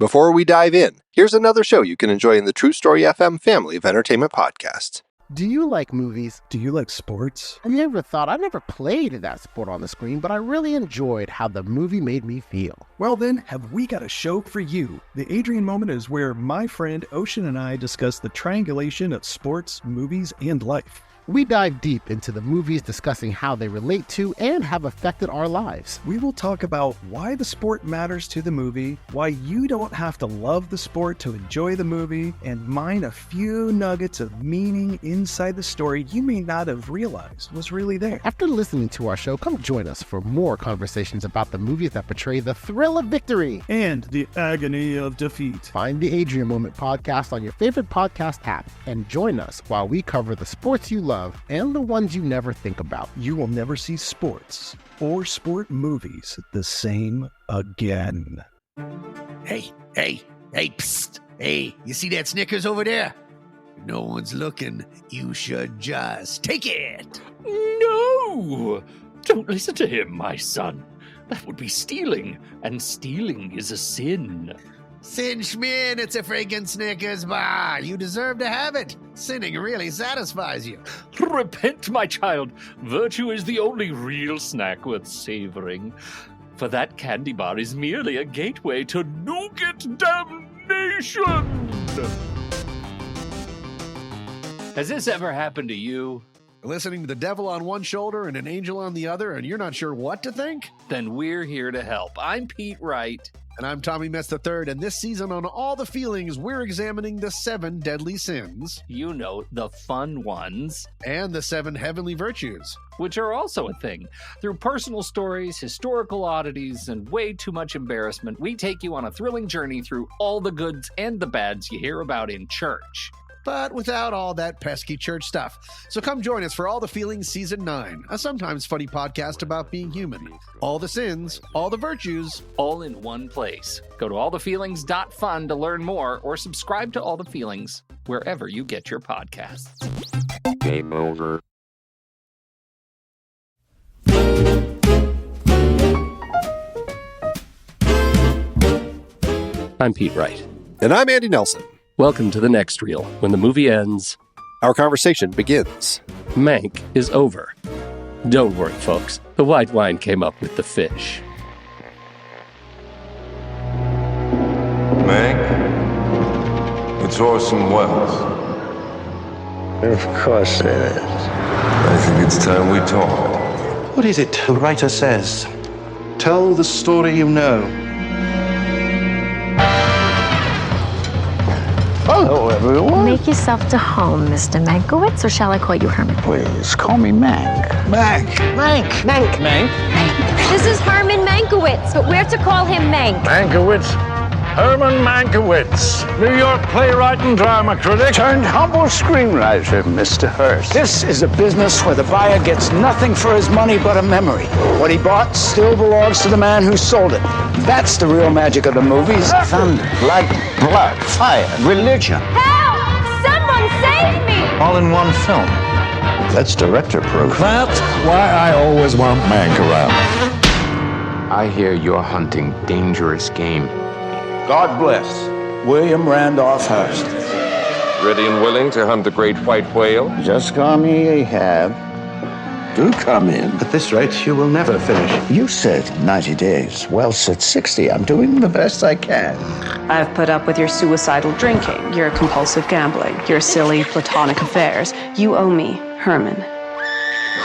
Before we dive in, here's another show you can enjoy in the True Story FM family of entertainment podcasts. Do you like movies? Do you like sports? I never played that sport on the screen, but I really enjoyed how the movie made me feel. Well then, have we got a show for you. The Adrian Moment is where my friend Ocean and I discuss the triangulation of sports, movies, and life. We dive deep into the movies, discussing how they relate to and have affected our lives. We will talk about why the sport matters to the movie, why you don't have to love the sport to enjoy the movie, and mine a few nuggets of meaning inside the story you may not have realized was really there. After listening to our show, come join us for more conversations about the movies that portray the thrill of victory and the agony of defeat. Find the Adrian Moment podcast on your favorite podcast app and join us while we cover the sports you love and the ones you never think about. You will never see sports or sport movies the same again. Hey, psst. Hey, you see that Snickers over there? If no one's looking, you should just take it. No! Don't listen to him, my son. That would be stealing, and stealing is a sin. Sin Schmin, it's a freaking Snickers bar. You deserve to have it. Sinning really satisfies you. Repent, my child. Virtue is the only real snack worth savoring. For that candy bar is merely a gateway to nougat damnation. Has this ever happened to you? Listening to the devil on one shoulder and an angel on the other, and you're not sure what to think? Then we're here to help. I'm Pete Wright. And I'm Tommy Metz III, and this season on All the Feelings, we're examining the 7 deadly sins. You know, the fun ones. And the 7 heavenly virtues. Which are also a thing. Through personal stories, historical oddities, and way too much embarrassment, we take you on a thrilling journey through all the goods and the bads you hear about in church. But without all that pesky church stuff. So come join us for All the Feelings Season 9, a sometimes funny podcast about being human. All the sins, all the virtues. All in one place. Go to allthefeelings.fun to learn more, or subscribe to All the Feelings wherever you get your podcasts. Game over. I'm Pete Wright. And I'm Andy Nelson. Welcome to the next reel. When the movie ends, our conversation begins. Mank is over. Don't worry, folks. The white wine came up with the fish. Mank, it's Orson Welles. Of course it is. I think it's time we talk. What is it the writer says? Tell the story you know. Hello, everyone. Make yourself to home, Mr. Mankiewicz, or shall I call you Herman? Please, call me Mank. Mank. Mank. Mank. Mank. Mank. This is Herman Mankiewicz, but we're to call him Mank. Mankiewicz. Herman Mankiewicz. New York playwright and drama critic. Turned humble screenwriter, Mr. Hearst. This is a business where the buyer gets nothing for his money but a memory. What he bought still belongs to the man who sold it. That's the real magic of the movies. Thunder, lightning, blood, fire, religion. Help! Someone save me! All in one film. That's director proof. That's why I always want Mank around. I hear you're hunting dangerous game. God bless William Randolph Hearst. Ready and willing to hunt the great white whale? Just call me Ahab. Do come in. At this rate, you will never finish. You said 90 days. Well, said 60. I'm doing the best I can. I've put up with your suicidal drinking, your compulsive gambling, your silly platonic affairs. You owe me, Herman.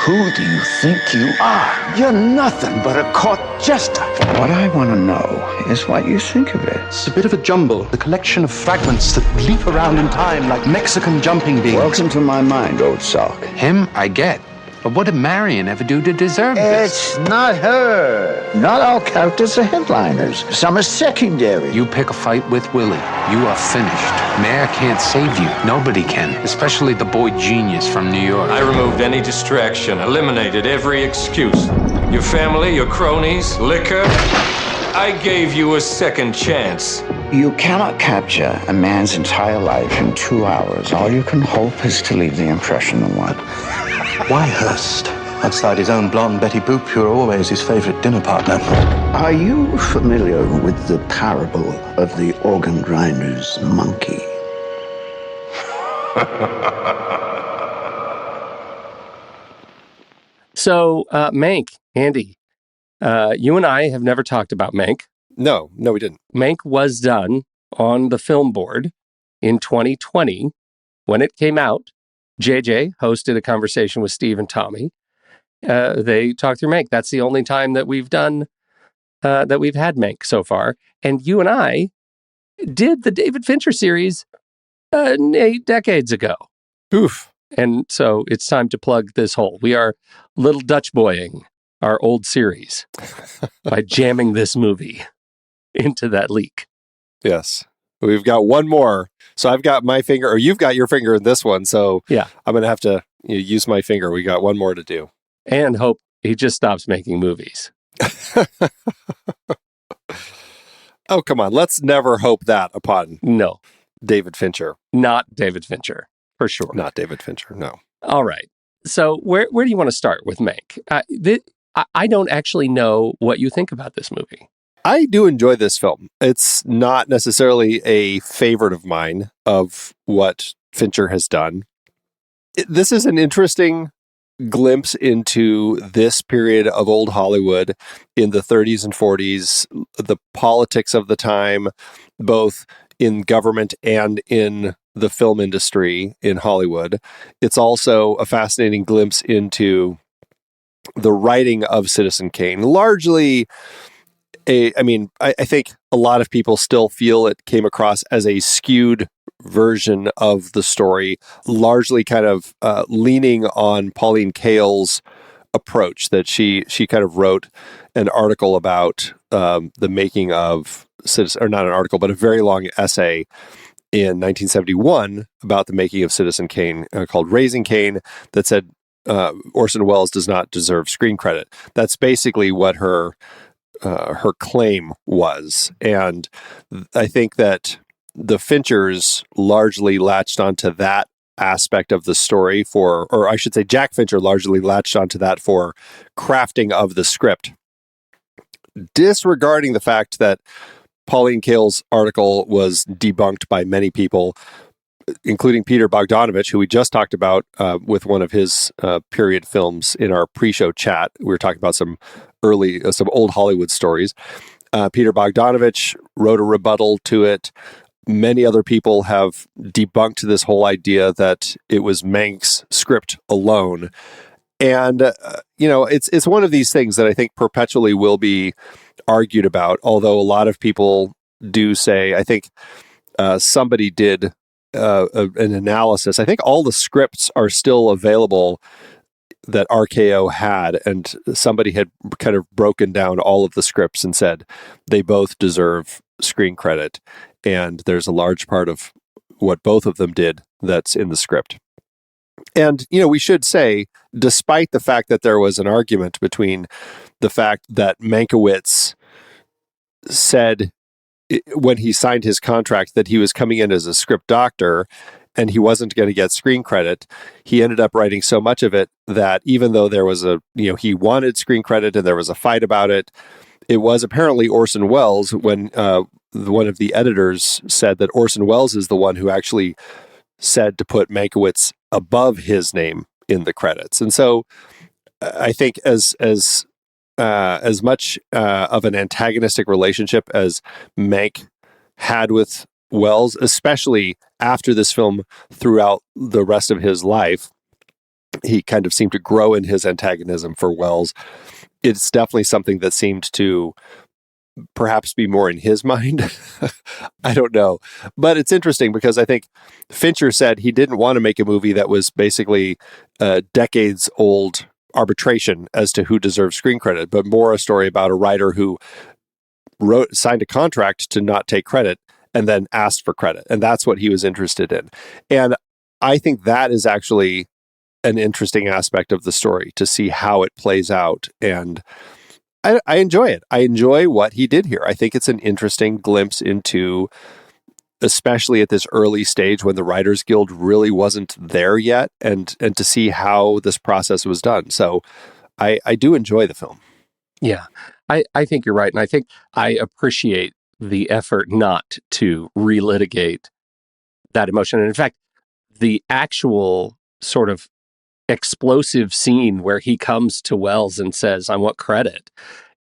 Who do you think you are? You're nothing but a court jester. What I want to know is what you think of it. It's a bit of a jumble, a collection of fragments that leap around in time like Mexican jumping beans. Welcome to my mind, old sock. Him, I get. But what did Marion ever do to deserve this? It's not her. Not all characters are headliners. Some are secondary. You pick a fight with Willie, you are finished. Mayor can't save you. Nobody can. Especially the boy genius from New York. I removed any distraction, eliminated every excuse. Your family, your cronies, liquor. I gave you a second chance. You cannot capture a man's entire life in 2 hours. All you can hope is to leave the impression of one. Why Hearst? Outside his own blonde Betty Boop, you're always his favorite dinner partner. Are you familiar with the parable of the organ grinder's monkey? So, Mank, Andy, you and I have never talked about Mank. No, we didn't. Mank was done on the film board in 2020. When it came out, JJ hosted a conversation with Steve and Tommy. They talked through Mank. That's the only time that we've done, that we've had Mank so far. And you and I did the David Fincher series 8 decades ago. Oof. And so it's time to plug this hole. We are little Dutch boying our old series by jamming this movie into that leak. Yes. We've got one more. So I've got my finger, or you've got your finger in this one. So yeah, I'm going to have to use my finger. We got one more to do. And hope he just stops making movies. Oh, come on. Let's never hope that upon David Fincher. Not David Fincher, for sure. Not David Fincher, no. All right. So where do you want to start with Mank? I don't actually know what you think about this movie. I do enjoy this film. It's not necessarily a favorite of mine of what Fincher has done. This is an interesting glimpse into this period of old Hollywood in the 30s and 40s, the politics of the time, both in government and in the film industry in Hollywood. It's also a fascinating glimpse into the writing of Citizen Kane. Largely, I think a lot of people still feel it came across as a skewed version of the story, largely kind of leaning on Pauline Kael's approach, that she kind of wrote an article about the making of Citizen, or not an article, but a very long essay in 1971 about the making of Citizen Kane called Raising Kane, that said Orson Welles does not deserve screen credit. That's basically what her claim was. And I think that the Finchers largely latched onto that aspect of the story or I should say Jack Fincher largely latched onto that for crafting of the script, disregarding the fact that Pauline Kael's article was debunked by many people, including Peter Bogdanovich, who we just talked about with one of his period films in our pre-show chat. We were talking about some old Hollywood stories. Peter Bogdanovich wrote a rebuttal to it. Many other people have debunked this whole idea that it was Mank's script alone. And, it's one of these things that I think perpetually will be argued about, although a lot of people do say, I think somebody did an analysis. I think all the scripts are still available that RKO had, and somebody had kind of broken down all of the scripts and said they both deserve screen credit. And there's a large part of what both of them did that's in the script. And, we should say, despite the fact that there was an argument between the fact that Mankiewicz said when he signed his contract that he was coming in as a script doctor and he wasn't going to get screen credit, he ended up writing so much of it that even though there was he wanted screen credit and there was a fight about it, it was apparently Orson Welles when one of the editors said that Orson Welles is the one who actually said to put Mankiewicz above his name in the credits. And so I think as much of an antagonistic relationship as Mank had with Welles, especially after this film throughout the rest of his life, he kind of seemed to grow in his antagonism for Welles. It's definitely something that seemed to perhaps be more in his mind. I don't know. But it's interesting because I think Fincher said he didn't want to make a movie that was basically decades old arbitration as to who deserves screen credit, but more a story about a writer who signed a contract to not take credit and then asked for credit. And that's what he was interested in. And I think that is actually an interesting aspect of the story, to see how it plays out. And I enjoy it. I enjoy what he did here. I think it's an interesting glimpse into especially at this early stage when the Writers Guild really wasn't there yet, and to see how this process was done. So I do enjoy the film. Yeah, I think you're right. And I think I appreciate the effort not to relitigate that emotion. And in fact, the actual sort of explosive scene where he comes to Wells and says, "I want credit,"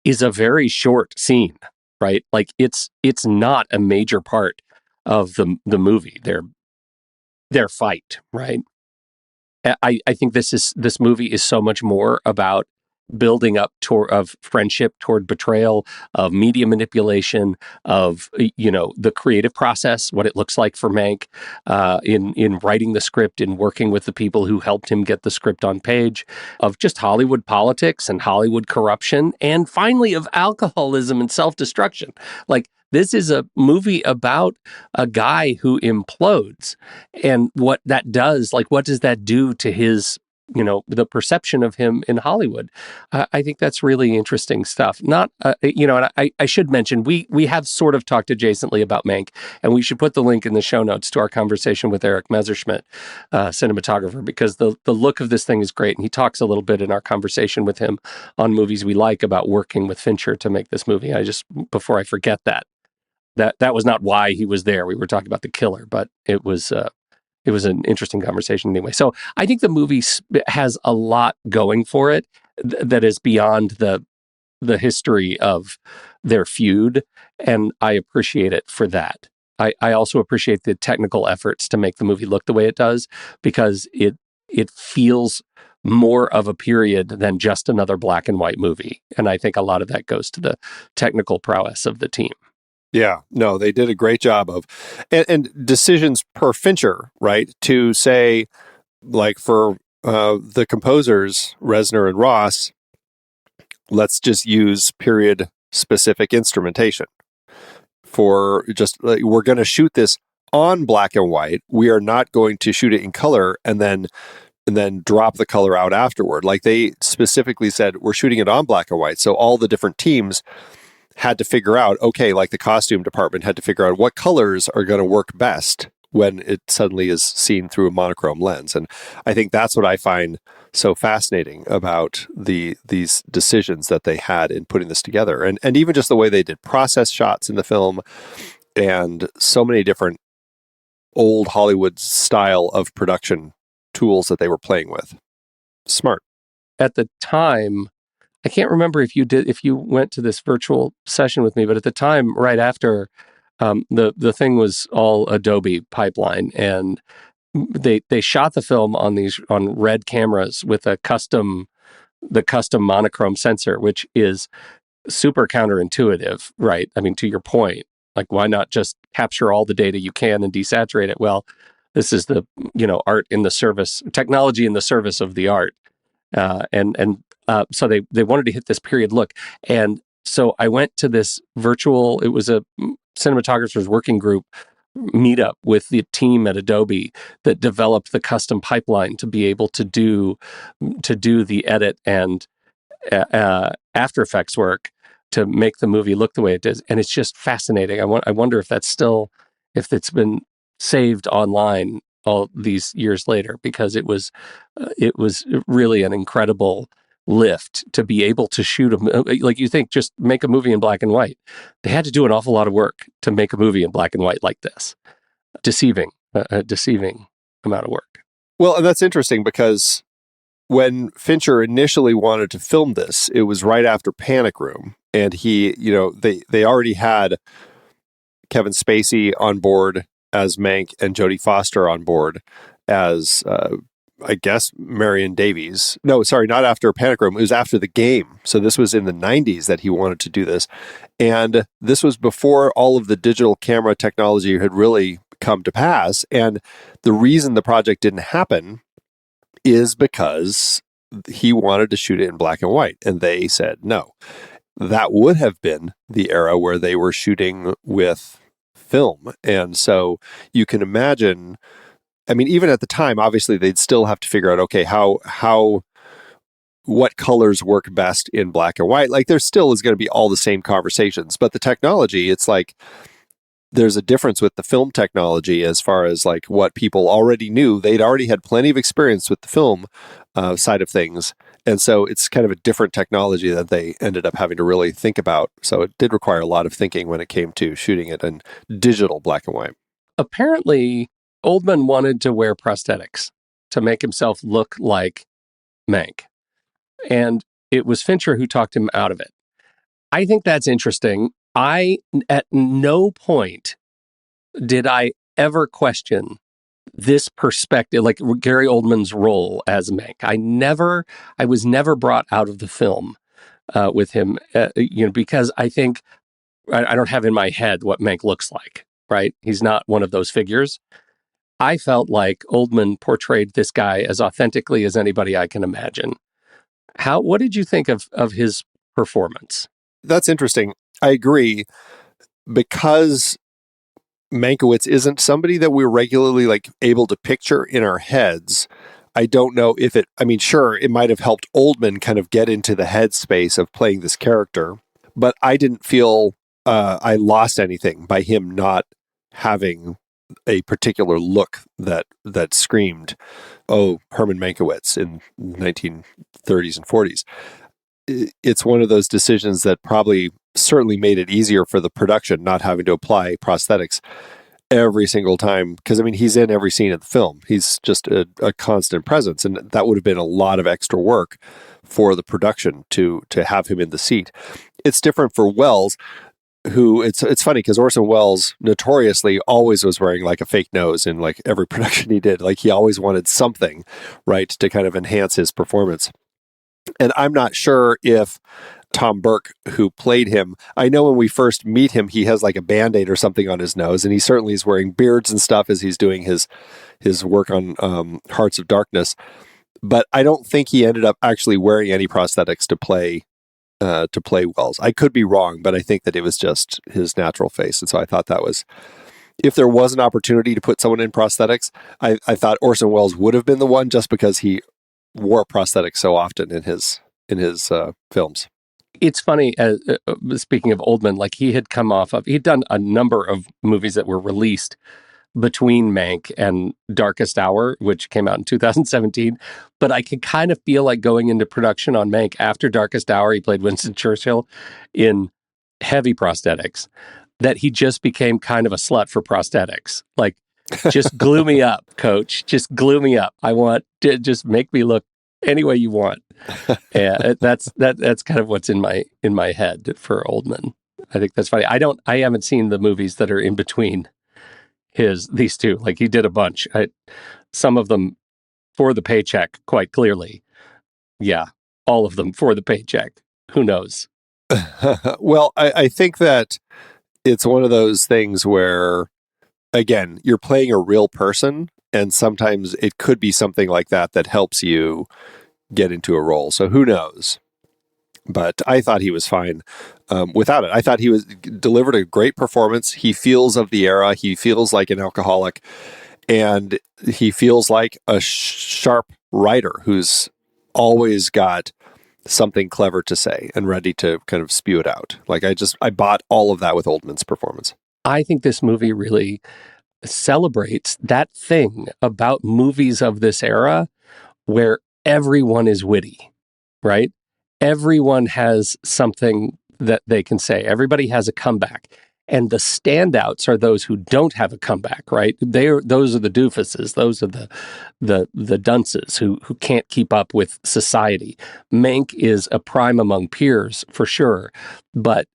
is a very short scene, right? Like it's not a major part of the movie, their fight, right? I think this movie is so much more about building up of friendship toward betrayal, of media manipulation, of the creative process, what it looks like for Mank in writing the script, in working with the people who helped him get the script on page, of just Hollywood politics and Hollywood corruption, and finally of alcoholism and self-destruction. Like, this is a movie about a guy who implodes, and what that does, like, what does that do to his, the perception of him in Hollywood? I think that's really interesting stuff. Not, and I should mention, we have sort of talked adjacently about Mank, and we should put the link in the show notes to our conversation with Eric Messerschmidt, cinematographer, because the look of this thing is great. And he talks a little bit in our conversation with him on movies we like about working with Fincher to make this movie. Before I forget that was not why he was there. We were talking about The Killer, but it was an interesting conversation anyway. So I think the movie has a lot going for it that is beyond the history of their feud, and I appreciate it for that. I also appreciate the technical efforts to make the movie look the way it does, because it feels more of a period than just another black and white movie. And I think a lot of that goes to the technical prowess of the team. Yeah, no, they did a great job of, and decisions per Fincher, right? To say, like, for the composers, Reznor and Ross, let's just use period specific instrumentation. For just, like, we're going to shoot this on black and white. We are not going to shoot it in color and then drop the color out afterward. Like, they specifically said, we're shooting it on black and white. So all the different teams had to figure out, okay, like the costume department had to figure out what colors are going to work best when it suddenly is seen through a monochrome lens. And I think that's what I find so fascinating about these decisions that they had in putting this together. And even just the way they did process shots in the film, and so many different old Hollywood style of production tools that they were playing with. Smart. At the time, I can't remember if you went to this virtual session with me, but at the time, right after, the thing was all Adobe pipeline, and they shot the film on red cameras with the custom monochrome sensor, which is super counterintuitive, right? I mean, to your point, like, why not just capture all the data you can and desaturate it? Well, this is the art in the service, technology in the service of the art, so they wanted to hit this period look. And so I went to this virtual, it was a cinematographer's working group meetup with the team at Adobe that developed the custom pipeline to be able to do the edit and After Effects work to make the movie look the way it does. And it's just fascinating. I wonder if it's been saved online all these years later, because it was really an incredible lift to be able to shoot like, you think, just make a movie in black and white. They had to do an awful lot of work to make a movie in black and white like this. Deceiving amount of work. Well, and that's interesting, because when Fincher initially wanted to film this, it was right after Panic Room, and they already had Kevin Spacey on board as Mank and Jodie Foster on board as I guess Marion Davies. No, sorry, not after Panic Room. It was after The Game. So this was in the 90s that he wanted to do this. And this was before all of the digital camera technology had really come to pass. And the reason the project didn't happen is because he wanted to shoot it in black and white. And they said no. That would have been the era where they were shooting with film. And so you can imagine, I mean, even at the time, obviously they'd still have to figure out, okay, what colors work best in black and white. Like, there still is going to be all the same conversations, but the technology, it's like, there's a difference with the film technology as far as like what people already knew. They'd already had plenty of experience with the film side of things. And so it's kind of a different technology that they ended up having to really think about. So it did require a lot of thinking when it came to shooting it in digital black and white. Apparently, Oldman wanted to wear prosthetics to make himself look like Mank. And it was Fincher who talked him out of it. I think that's interesting. At no point did I ever question this perspective, like Gary Oldman's role as Mank. I was never brought out of the film with him, because I think I don't have in my head what Mank looks like, right? He's not one of those figures. I felt like Oldman portrayed this guy as authentically as anybody I can imagine. What did you think of his performance? That's interesting. I agree, because Mankiewicz isn't somebody that we're regularly like able to picture in our heads. I don't know if sure, it might have helped Oldman kind of get into the headspace of playing this character, but I didn't feel I lost anything by him not having a particular look that screamed, oh, Herman Mankiewicz in 1930s and 40s. It's one of those decisions that probably certainly made it easier for the production not having to apply prosthetics every single time. Because, he's in every scene of the film. He's just a constant presence. And that would have been a lot of extra work for the production to have him in the seat. It's different for Welles, who it's funny because Orson Welles notoriously always was wearing like a fake nose in like every production he did. Like he always wanted something, right, to kind of enhance his performance. And I'm not sure if Tom Burke, who played him, I know when we first meet him, he has like a Band-Aid or something on his nose, and he certainly is wearing beards and stuff as he's doing his work on Hearts of Darkness. But I don't think he ended up actually wearing any prosthetics to play Welles. I could be wrong, but I think that it was just his natural face. And so I thought that was, if there was an opportunity to put someone in prosthetics, I thought Orson Welles would have been the one, just because he wore prosthetics so often in his films. It's funny, speaking of Oldman, like he'd done a number of movies that were released between Mank and Darkest Hour, which came out in 2017. But I could kind of feel like going into production on Mank after Darkest Hour, he played Winston Churchill in heavy prosthetics, that he just became kind of a slut for prosthetics. Like, just glue me up, coach. Just glue me up. I want to just make me look any way you want. Yeah, that's kind of what's in my head for Oldman. I think that's funny. I haven't seen the movies that are in between these two. Like, he did a bunch. Some of them for the paycheck, quite clearly. Yeah, all of them for the paycheck. Who knows? Well, I think that it's one of those things where, again, you're playing a real person, and sometimes it could be something like that helps you get into a role. So who knows? But I thought he was fine without it. I thought he delivered a great performance. He feels of the era. He feels like an alcoholic, and he feels like a sharp writer who's always got something clever to say and ready to kind of spew it out. Like I bought all of that with Oldman's performance. I think this movie really celebrates that thing about movies of this era where everyone is witty, right? Everyone has something that they can say. Everybody has a comeback. And the standouts are those who don't have a comeback, right? Those are the doofuses. Those are the dunces who can't keep up with society. Mank is a prime among peers for sure, but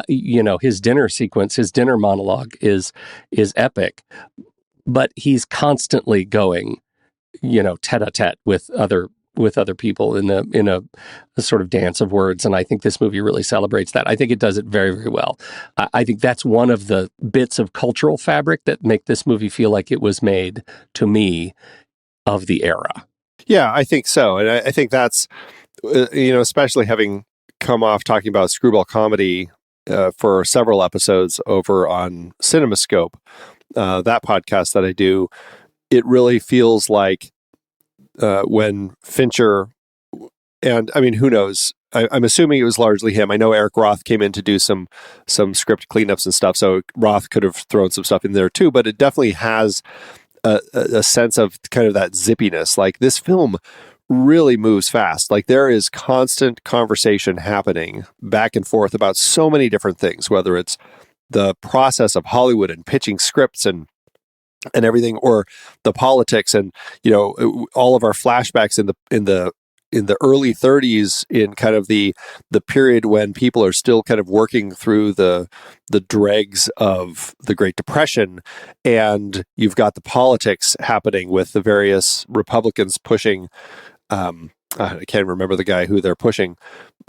his dinner sequence, his dinner monologue is epic. But he's constantly going, tete-a-tete with other people in a sort of dance of words. And I think this movie really celebrates that. I think it does it very, very well. I think that's one of the bits of cultural fabric that make this movie feel like it was made, to me, of the era. Yeah, I think so. And I think that's, especially having come off talking about screwball comedy for several episodes over on CinemaScope, that podcast that I do, it really feels like when Fincher, and who knows, I'm assuming it was largely him. I know Eric Roth came in to do some script cleanups and stuff, so Roth could have thrown some stuff in there too. But it definitely has a sense of kind of that zippiness. Like, this film really moves fast. Like, there is constant conversation happening back and forth about so many different things, whether it's the process of Hollywood and pitching scripts and everything, or the politics, and all of our flashbacks in the early 30s, in kind of the period when people are still kind of working through the dregs of the Great Depression, and you've got the politics happening with the various Republicans pushing. I can't remember the guy who they're pushing.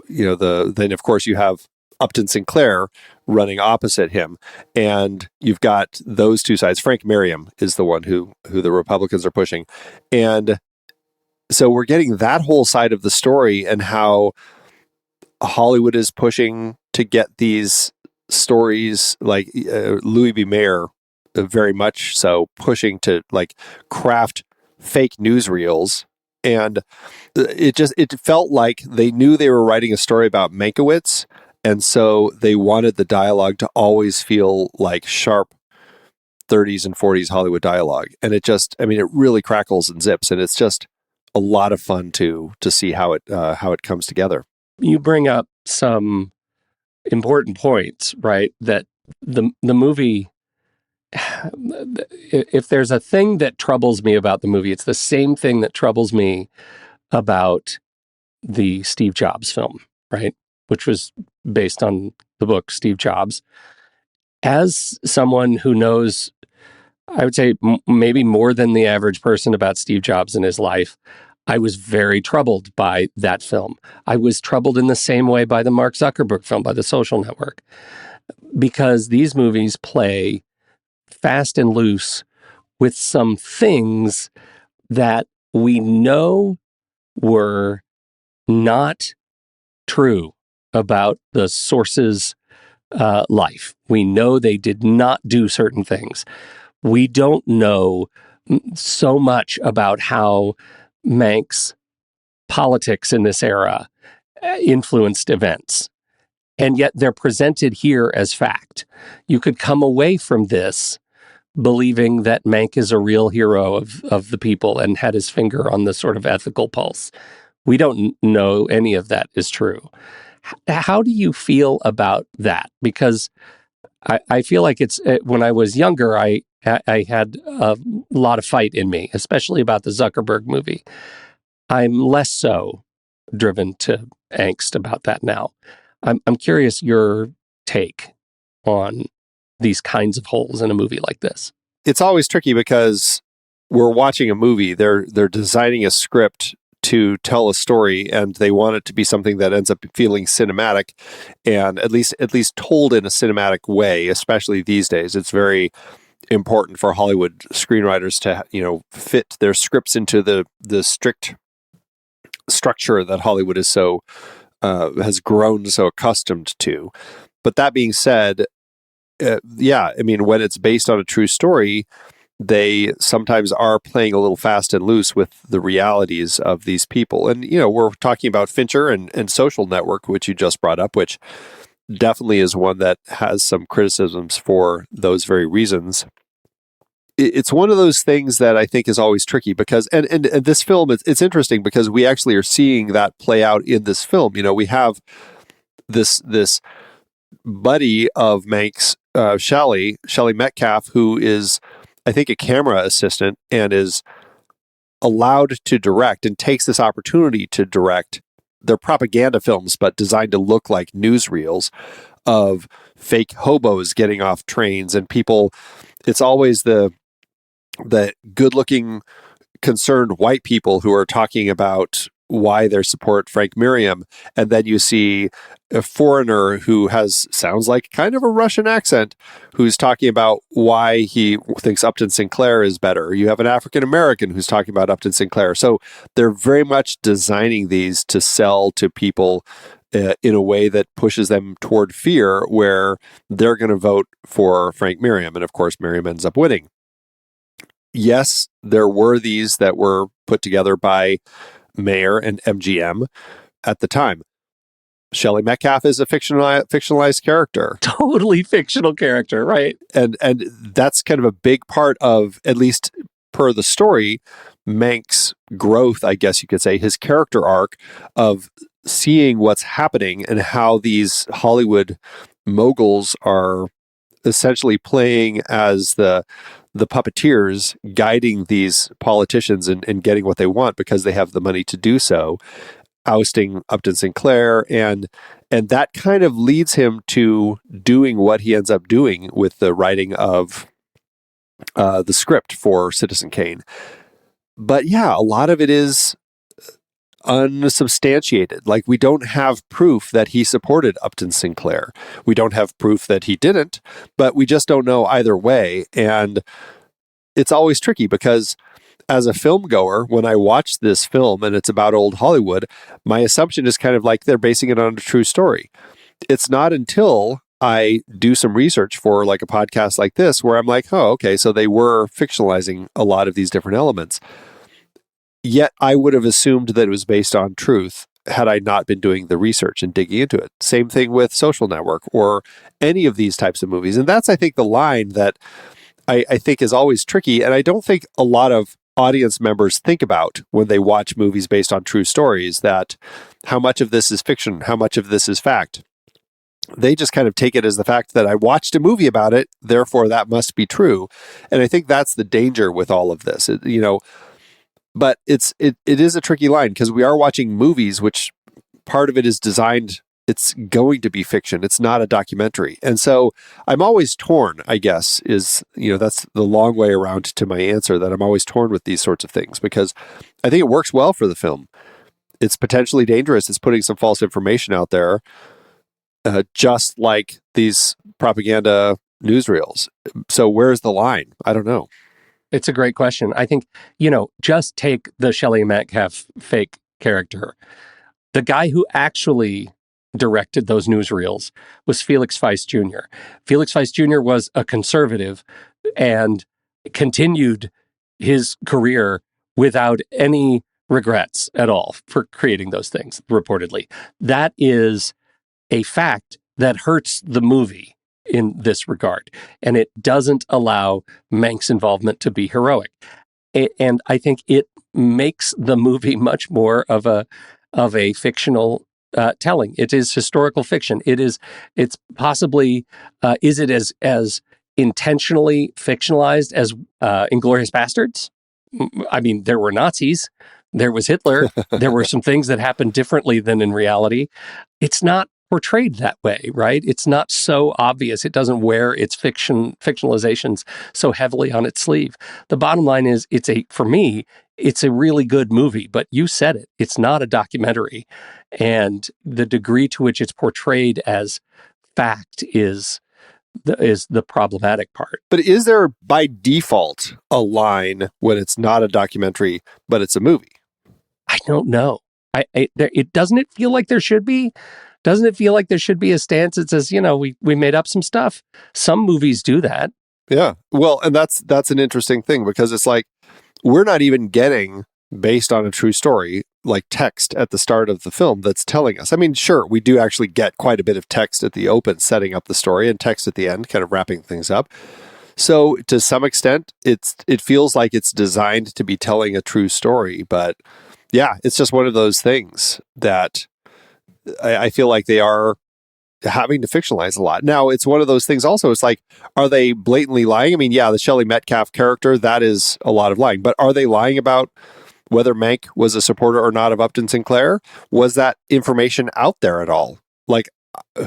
Then of course you have Upton Sinclair running opposite him, and you've got those two sides. Frank Merriam is the one who the Republicans are pushing, and so we're getting that whole side of the story, and how Hollywood is pushing to get these stories, like Louis B. Mayer, very much so pushing to like craft fake newsreels. And it felt like they knew they were writing a story about Mankiewicz, and so they wanted the dialogue to always feel like sharp 30s and 40s Hollywood dialogue. And it really crackles and zips, and it's just a lot of fun to see how it comes together. You bring up some important points, right? That the movie, if there's a thing that troubles me about the movie, it's the same thing that troubles me about the Steve Jobs film, right? Which was based on the book Steve Jobs. As someone who knows, I would say maybe more than the average person about Steve Jobs in his life, I was very troubled by that film. I was troubled in the same way by the Mark Zuckerberg film, by The Social Network, because these movies play fast and loose with some things that we know were not true about the source's life. We know they did not do certain things. We don't know so much about how Mank's politics in this era influenced events. And yet they're presented here as fact. You could come away from this believing that Mank is a real hero of the people and had his finger on the sort of ethical pulse. We don't know any of that is true. How do you feel about that? Because I feel like it's when I was younger, I had a lot of fight in me, especially about the Zuckerberg movie. I'm less so driven to angst about that now. I'm curious your take on these kinds of holes in a movie like this. It's always tricky because we're watching a movie. They're designing a script to tell a story, and they want it to be something that ends up feeling cinematic, and at least told in a cinematic way. Especially these days, it's very important for Hollywood screenwriters to fit their scripts into the strict structure that Hollywood is so has grown so accustomed to. But that being said, when it's based on a true story, they sometimes are playing a little fast and loose with the realities of these people. And, we're talking about Fincher and Social Network, which you just brought up, which definitely is one that has some criticisms for those very reasons. It's one of those things that I think is always tricky because, and this film, it's interesting because we actually are seeing that play out in this film. We have this buddy of Mank's, Shelley Metcalf, who is, I think, a camera assistant and is allowed to direct and takes this opportunity to direct their propaganda films, but designed to look like newsreels of fake hobos getting off trains and people. It's always the good-looking, concerned white people who are talking about why they support Frank Merriam, and then you see a foreigner who sounds like kind of a Russian accent, who's talking about why he thinks Upton Sinclair is better. You have an African American who's talking about Upton Sinclair. So they're very much designing these to sell to people in a way that pushes them toward fear, where they're going to vote for Frank Merriam, and of course Merriam ends up winning. Yes, there were these that were put together by Mayer and MGM at the time. Shelley Metcalf is a fictionalized character. Totally fictional character, right? And that's kind of a big part of, at least per the story, Mank's growth, I guess you could say, his character arc of seeing what's happening and how these Hollywood moguls are essentially playing as the puppeteers guiding these politicians and getting what they want because they have the money to do so, ousting Upton Sinclair, and that kind of leads him to doing what he ends up doing with the writing of the script for Citizen Kane. But yeah, a lot of it is unsubstantiated. Like, we don't have proof that he supported Upton Sinclair. We don't have proof that he didn't, but we just don't know either way. And it's always tricky because as a film goer, when I watch this film and it's about old Hollywood, my assumption is kind of like they're basing it on a true story. It's not until I do some research for like a podcast like this where I'm like, oh, okay, so they were fictionalizing a lot of these different elements. Yet I would have assumed that it was based on truth had I not been doing the research and digging into it. Same thing with Social Network or any of these types of movies. And that's, I think, the line that I think is always tricky. And I don't think a lot of audience members think about when they watch movies based on true stories, that how much of this is fiction, how much of this is fact. They just kind of take it as the fact that I watched a movie about it, therefore that must be true. And I think that's the danger with all of this, but it is a tricky line because we are watching movies, which part of it is designed, it's going to be fiction. It's not a documentary. And so I'm always torn, I guess, that's the long way around to my answer, that I'm always torn with these sorts of things because I think it works well for the film. It's potentially dangerous. It's putting some false information out there, just like these propaganda newsreels. So where's the line? I don't know. It's a great question. I think, just take the Shelley Metcalf fake character. The guy who actually directed those newsreels was Felix Feist Jr. Felix Feist Jr. was a conservative and continued his career without any regrets at all for creating those things, reportedly. That is a fact that hurts the movie in this regard, and it doesn't allow Mank's involvement to be heroic. And I think it makes the movie much more of a fictional telling. It is historical fiction. It's possibly, is it as intentionally fictionalized as Inglourious Bastards? I mean, there were Nazis, there was Hitler, there were some things that happened differently than in reality. It's not portrayed that way, right? It's not so obvious. It doesn't wear its fictionalizations so heavily on its sleeve. The bottom line is, for me, it's a really good movie, but you said it. It's not a documentary. And the degree to which it's portrayed as fact is the problematic part. But is there by default a line when it's not a documentary, but it's a movie? I don't know. Doesn't it feel like there should be? Doesn't it feel like there should be a stance that says, we made up some stuff? Some movies do that. Yeah. Well, and that's an interesting thing because it's like, we're not even getting, based on a true story, like text at the start of the film that's telling us. I mean, sure, we do actually get quite a bit of text at the open setting up the story and text at the end, kind of wrapping things up. So to some extent, it feels like it's designed to be telling a true story. But yeah, it's just one of those things that I feel like they are having to fictionalize a lot. Now, it's one of those things also, it's like, are they blatantly lying? I mean, yeah, the Shelley Metcalf character, that is a lot of lying. But are they lying about whether Mank was a supporter or not of Upton Sinclair? Was that information out there at all? Like,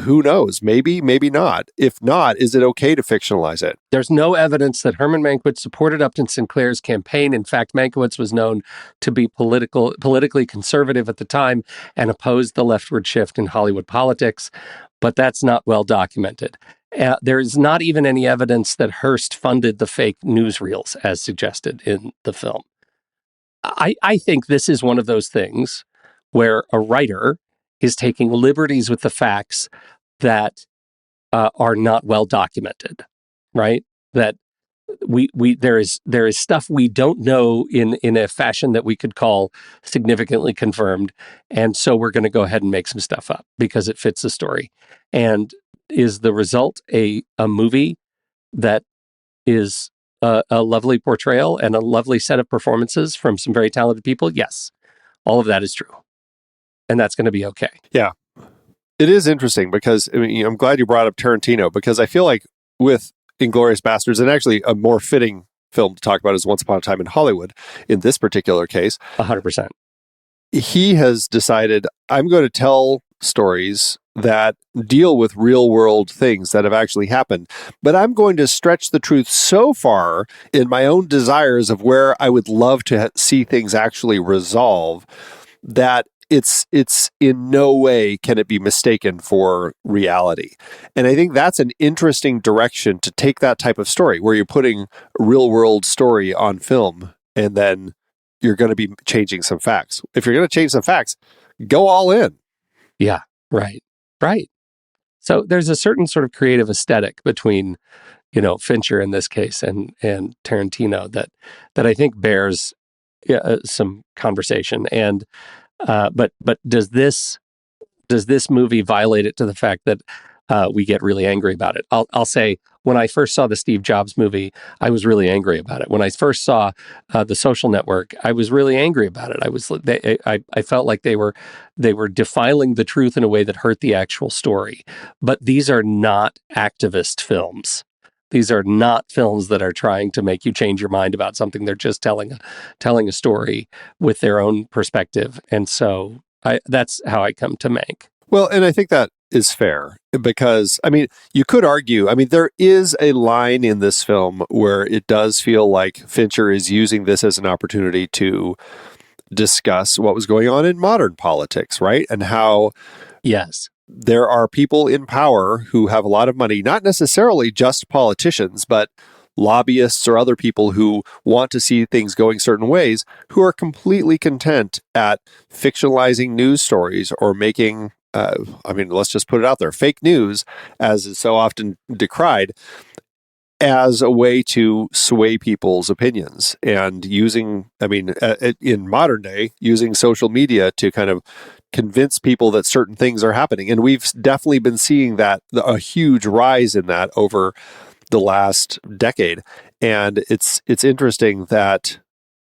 who knows? Maybe, maybe not. If not, is it okay to fictionalize it? There's no evidence that Herman Mankiewicz supported Upton Sinclair's campaign. In fact, Mankiewicz was known to be politically conservative at the time and opposed the leftward shift in Hollywood politics, but that's not well documented. There is not even any evidence that Hearst funded the fake newsreels as suggested in the film. I think this is one of those things where a writer is taking liberties with the facts that are not well documented, right? That there is stuff we don't know in a fashion that we could call significantly confirmed, and so we're going to go ahead and make some stuff up because it fits the story. And is the result a movie that is a lovely portrayal and a lovely set of performances from some very talented people? Yes, all of that is true, and that's going to be okay. Yeah, it is interesting because I'm glad you brought up Tarantino, because I feel like with Inglourious Bastards, and actually a more fitting film to talk about is Once Upon a Time in Hollywood in this particular case, 100%. He has decided, I'm going to tell stories that deal with real world things that have actually happened, but I'm going to stretch the truth so far in my own desires of where I would love to see things actually resolve that it's in no way can it be mistaken for reality. And I think that's an interesting direction to take that type of story, where you're putting a real world story on film and then you're going to be changing some facts. If you're going to change some facts, go all in. Yeah, right. So there's a certain sort of creative aesthetic between, Fincher in this case and Tarantino that I think bears some conversation. And but does this movie violate it to the fact that we get really angry about it? I'll say, when I first saw the Steve Jobs movie, I was really angry about it. When I first saw The Social Network, I was really angry about it. I felt like they were defiling the truth in a way that hurt the actual story. But these are not activist films. These are not films that are trying to make you change your mind about something. They're just telling a story with their own perspective. And so that's how I come to Mank. Well, and I think that is fair because, you could argue, there is a line in this film where it does feel like Fincher is using this as an opportunity to discuss what was going on in modern politics, right? And how yes, there are people in power who have a lot of money, not necessarily just politicians, but lobbyists or other people who want to see things going certain ways, who are completely content at fictionalizing news stories or making, let's just put it out there, fake news, as is so often decried, as a way to sway people's opinions, and using, in modern day, using social media to kind of convince people that certain things are happening. And we've definitely been seeing that, a huge rise in that over the last decade. And it's interesting that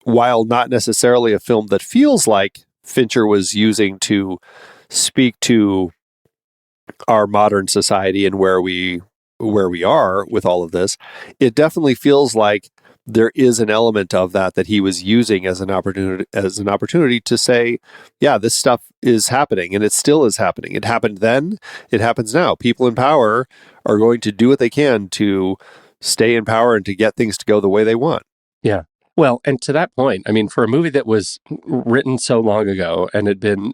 while not necessarily a film that feels like Fincher was using to speak to our modern society and where we are with all of this, it definitely feels like there is an element of that he was using as an opportunity to say, yeah, this stuff is happening, and it still is happening. It happened then, it happens now. People in power are going to do what they can to stay in power and to get things to go the way they want. Yeah. Well, and to that point, for a movie that was written so long ago and had been,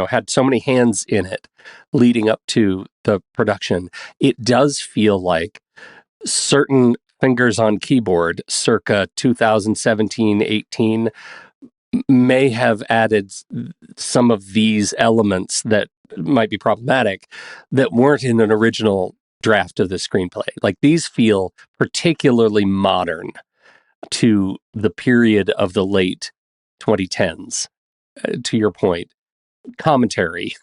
had so many hands in it leading up to the production, it does feel like certain fingers on keyboard circa 2017-18 may have added some of these elements that might be problematic that weren't in an original draft of the screenplay. Like, these feel particularly modern to the period of the late 2010s. To your point, commentary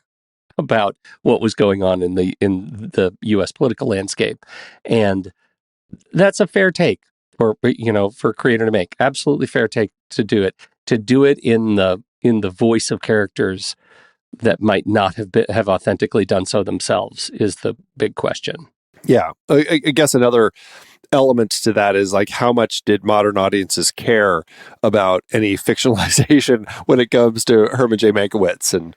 about what was going on in the U.S. political landscape, and that's a fair take for a creator to make. Absolutely fair take to do it. To do it in the voice of characters that might not have authentically done so themselves is the big question. Yeah, I guess another element to that is, like, how much did modern audiences care about any fictionalization when it comes to Herman J. Mankiewicz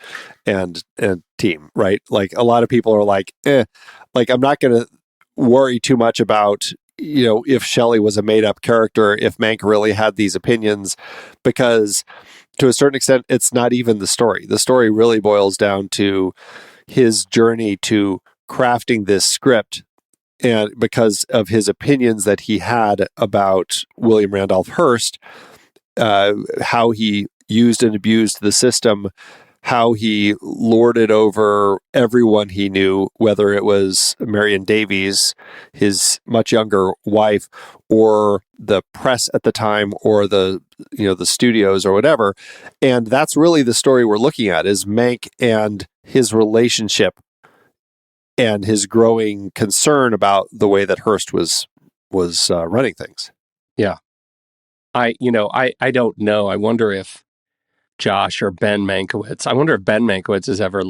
and team, right? Like, a lot of people are like, I'm not going to worry too much about, if Shelley was a made up character, if Mank really had these opinions, because to a certain extent, it's not even the story. The story really boils down to his journey to crafting this script, and because of his opinions that he had about William Randolph Hearst, how he used and abused the system, how he lorded over everyone he knew, whether it was Marion Davies, his much younger wife, or the press at the time, or the studios or whatever. And that's really the story we're looking at, is Mank and his relationship and his growing concern about the way that Hearst was running things. Yeah. I don't know. I wonder if Josh or Ben Mankiewicz, I wonder if Ben Mankiewicz has ever,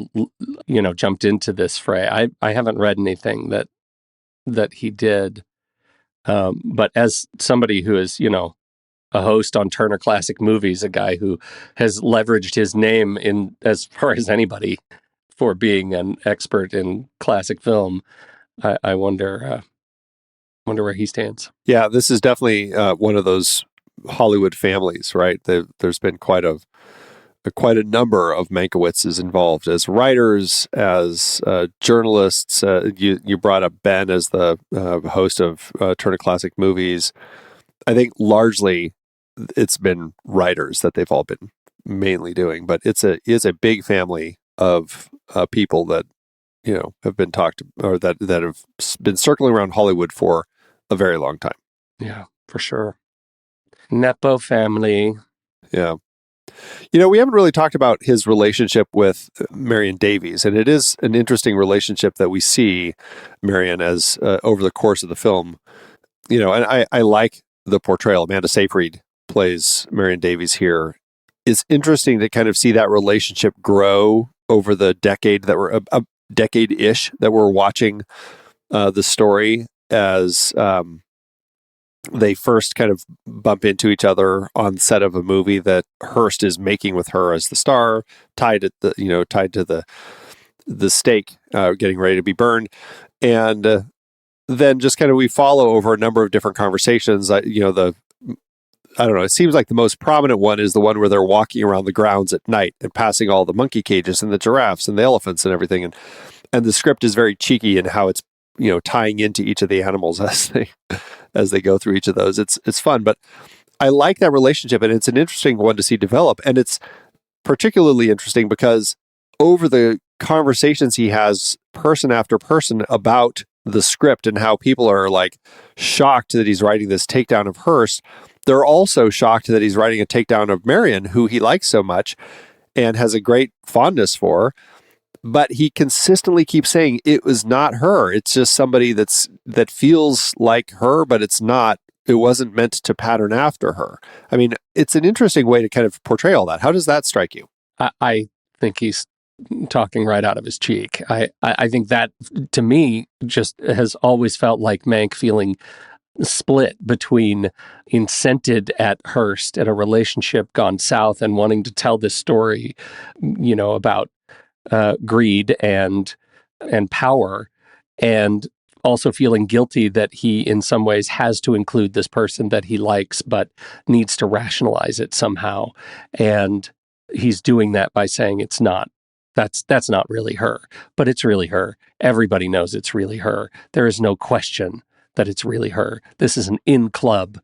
jumped into this fray. I haven't read anything that he did. But as somebody who is, a host on Turner Classic Movies, a guy who has leveraged his name in as far as anybody for being an expert in classic film, I wonder where he stands. Yeah, this is definitely one of those Hollywood families, right? There's been quite a number of Mankiewiczes involved as writers, as journalists. You brought up Ben as the host of Turner Classic Movies. I think largely it's been writers that they've all been mainly doing, but it's a big family of people that have been talked, or that have been circling around Hollywood for a very long time. Yeah, for sure. Nepo family. Yeah. We haven't really talked about his relationship with Marion Davies, and it is an interesting relationship that we see Marion as over the course of the film. And I like the portrayal. Amanda Seyfried plays Marion Davies here. It's interesting to kind of see that relationship grow over the decade that we're a decade-ish that we're watching the story, as they first kind of bump into each other on set of a movie that Hearst is making with her as the star, tied to the stake, getting ready to be burned. And then just kind of we follow over a number of different conversations. I don't know, it seems like the most prominent one is the one where they're walking around the grounds at night and passing all the monkey cages and the giraffes and the elephants and everything. And the script is very cheeky in how it's, tying into each of the animals as they go through each of those. It's fun, but I like that relationship, and it's an interesting one to see develop. And it's particularly interesting because over the conversations he has person after person about the script and how people are like shocked that he's writing this takedown of Hearst, they're also shocked that he's writing a takedown of Marion, who he likes so much and has a great fondness for. But he consistently keeps saying it was not her. It's just somebody that feels like her, but it's not. It wasn't meant to pattern after her. I mean, it's an interesting way to kind of portray all that. How does that strike you? I think he's talking right out of his cheek. I think that, to me, just has always felt like Mank feeling split between incented at Hearst, at a relationship gone south, and wanting to tell this story, about greed and power, and also feeling guilty that he in some ways has to include this person that he likes but needs to rationalize it somehow. And he's doing that by saying it's not, that's not really her, but it's really her. Everybody knows it's really her. There is no question that it's really her. This is an in-club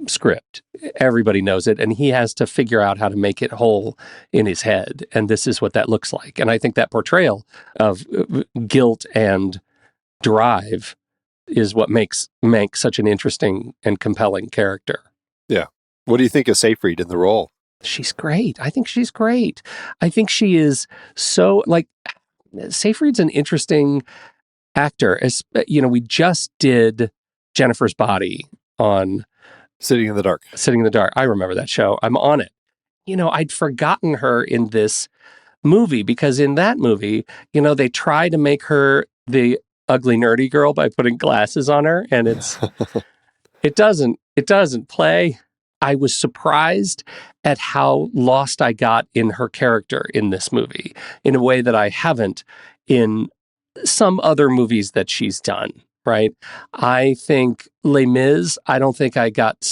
script. Everybody knows it, and he has to figure out how to make it whole in his head. And this is what that looks like. And I think that portrayal of guilt and drive is what makes Mank such an interesting and compelling character. Yeah. What do you think of Seyfried in the role? She's great. I think she's great. I think she is so, like, Seyfried's an interesting actor. As we just did Jennifer's Body on Sitting in the Dark. I remember that show. I'm on it. I'd forgotten her in this movie, because in that movie, they try to make her the ugly nerdy girl by putting glasses on her, and it doesn't play. I was surprised at how lost I got in her character in this movie, in a way that I haven't in some other movies that she's done. Right. I think Les Mis, I don't think I got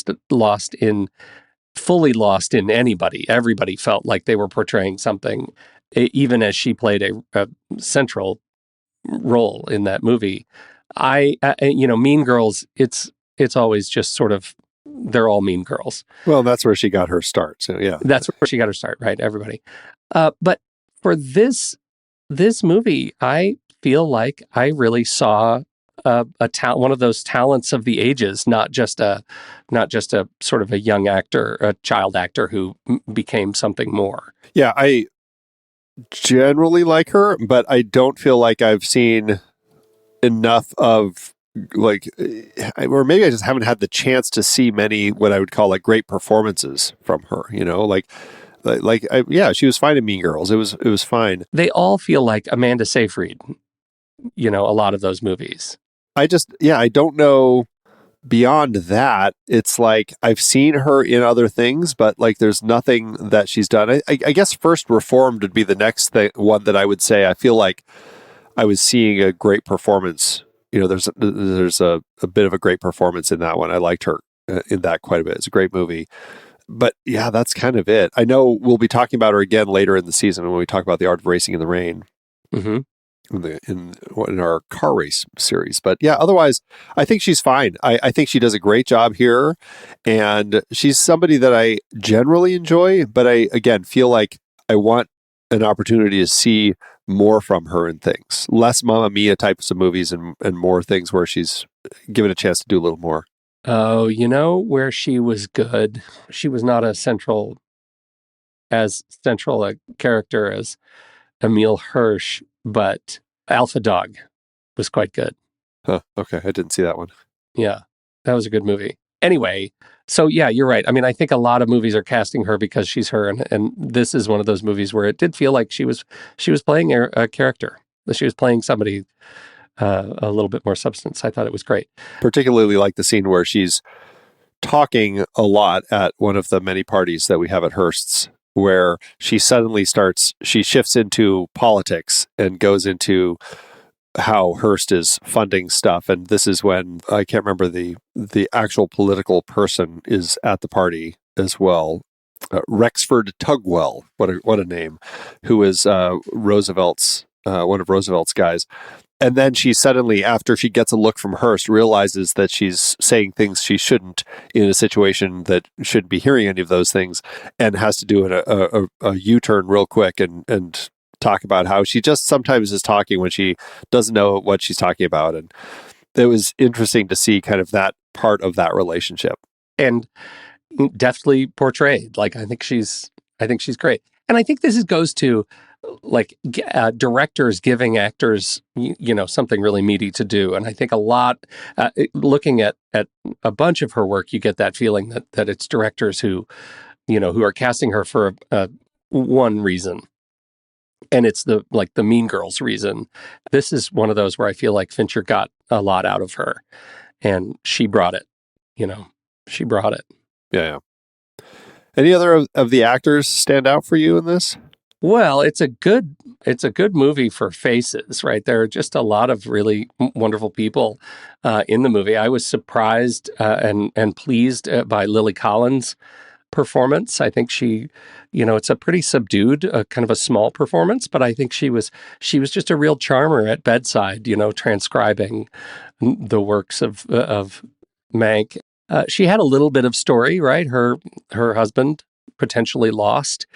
fully lost in anybody. Everybody felt like they were portraying something, even as she played a central role in that movie. Mean Girls, it's always just sort of, they're all mean girls. Well, that's where she got her start. So yeah. That's where she got her start, right? Everybody. But for this movie, I feel like I really saw one of those talents of the ages, not just a sort of a young actor, a child actor who became something more. Yeah, I generally like her, but I don't feel like I've seen enough of or maybe I just haven't had the chance to see many what I would call like great performances from her. Yeah, she was fine in Mean Girls. It was fine. They all feel like Amanda Seyfried. A lot of those movies. I don't know. Beyond that, it's like I've seen her in other things, but like there's nothing that she's done. I guess First Reformed would be the next one that I would say I feel like I was seeing a great performance. There's a bit of a great performance in that one. I liked her in that quite a bit. It's a great movie. But yeah, that's kind of it. I know we'll be talking about her again later in the season when we talk about The Art of Racing in the Rain. Mm-hmm. In our car race series. But yeah, otherwise, I think she's fine. I think she does a great job here. And she's somebody that I generally enjoy, but I, again, feel like I want an opportunity to see more from her in things. Less Mamma Mia types of movies and more things where she's given a chance to do a little more. Oh, where she was good. She was not as central a character as Emile Hirsch, but Alpha Dog was quite good. Huh, okay, I didn't see that one. Yeah, that was a good movie. Anyway, so yeah, you're right. I mean, I think a lot of movies are casting her because she's her, and this is one of those movies where it did feel like she was playing a character. She was playing somebody a little bit more substance. I thought it was great. Particularly like the scene where she's talking a lot at one of the many parties that we have at Hearst's, where she suddenly shifts into politics and goes into how Hearst is funding stuff. And this is when I can't remember the actual political person is at the party as well. Rexford Tugwell, what a name, who is Roosevelt's one of Roosevelt's guys. And then she suddenly, after she gets a look from Hearst, realizes that she's saying things she shouldn't in a situation that shouldn't be hearing any of those things, and has to do a U-turn real quick and talk about how she just sometimes is talking when she doesn't know what she's talking about. And it was interesting to see kind of that part of that relationship. And deftly portrayed. Like, I think she's great. And I think this goes to like directors giving actors, something really meaty to do. And I think a lot, looking at a bunch of her work, you get that feeling that it's directors who are casting her for one reason. And it's the Mean Girls reason. This is one of those where I feel like Fincher got a lot out of her, and she brought it. She brought it. Yeah. Any other of the actors stand out for you in this? Well, it's a good movie for faces, right? There are just a lot of really wonderful people in the movie. I was surprised and pleased by Lily Collins' performance. I think she, it's a pretty subdued, kind of a small performance, but I think she was just a real charmer at bedside, transcribing the works of Mank. She had a little bit of story, right? Her husband potentially lost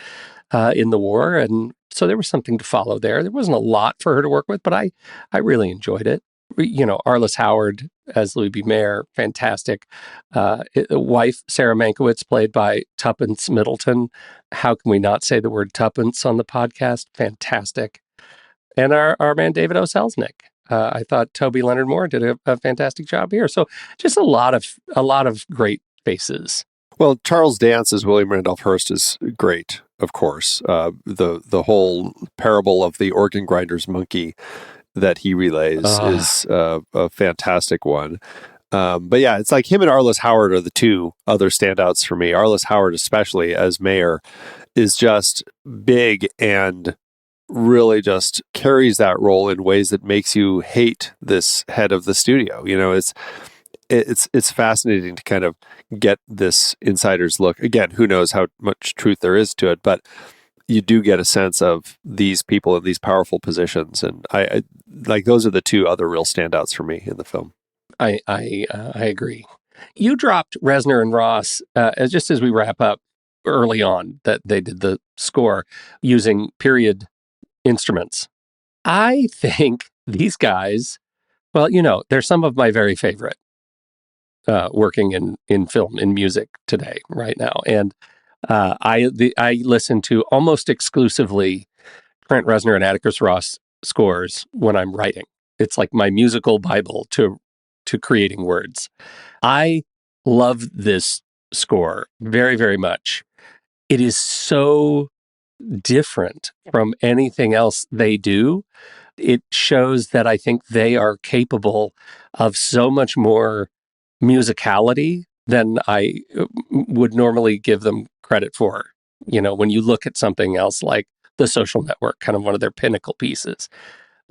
in the war, and so there was something to follow there. There wasn't a lot for her to work with, but I really enjoyed it. Arliss Howard as Louis B. Mayer, fantastic. Wife Sarah Mankiewicz, played by Tuppence Middleton. How can we not say the word Tuppence on the podcast? Fantastic. And our man David O. Selznick. I thought Toby Leonard Moore did a fantastic job here. So just a lot of great faces. Well, Charles Dance as William Randolph Hearst is great, of course. The whole parable of the organ grinder's monkey that he relays is a fantastic one. But yeah, it's like him and Arliss Howard are the two other standouts for me. Arliss Howard, especially as mayor, is just big and really just carries that role in ways that makes you hate this head of the studio. It's fascinating to kind of get this insider's look. Again, who knows how much truth there is to it, but you do get a sense of these people in these powerful positions. And I like, those are the two other real standouts for me in the film. I agree. You dropped Reznor and Ross just as we wrap up early on that they did the score using period instruments. I think these guys, well, they're some of my very favorite working in film, in music today, right now. And I listen to almost exclusively Trent Reznor and Atticus Ross scores when I'm writing. It's like my musical Bible to creating words. I love this score very, very much. It is so different from anything else they do. It shows that I think they are capable of so much more musicality than I would normally give them credit for. When you look at something else like The Social Network, kind of one of their pinnacle pieces.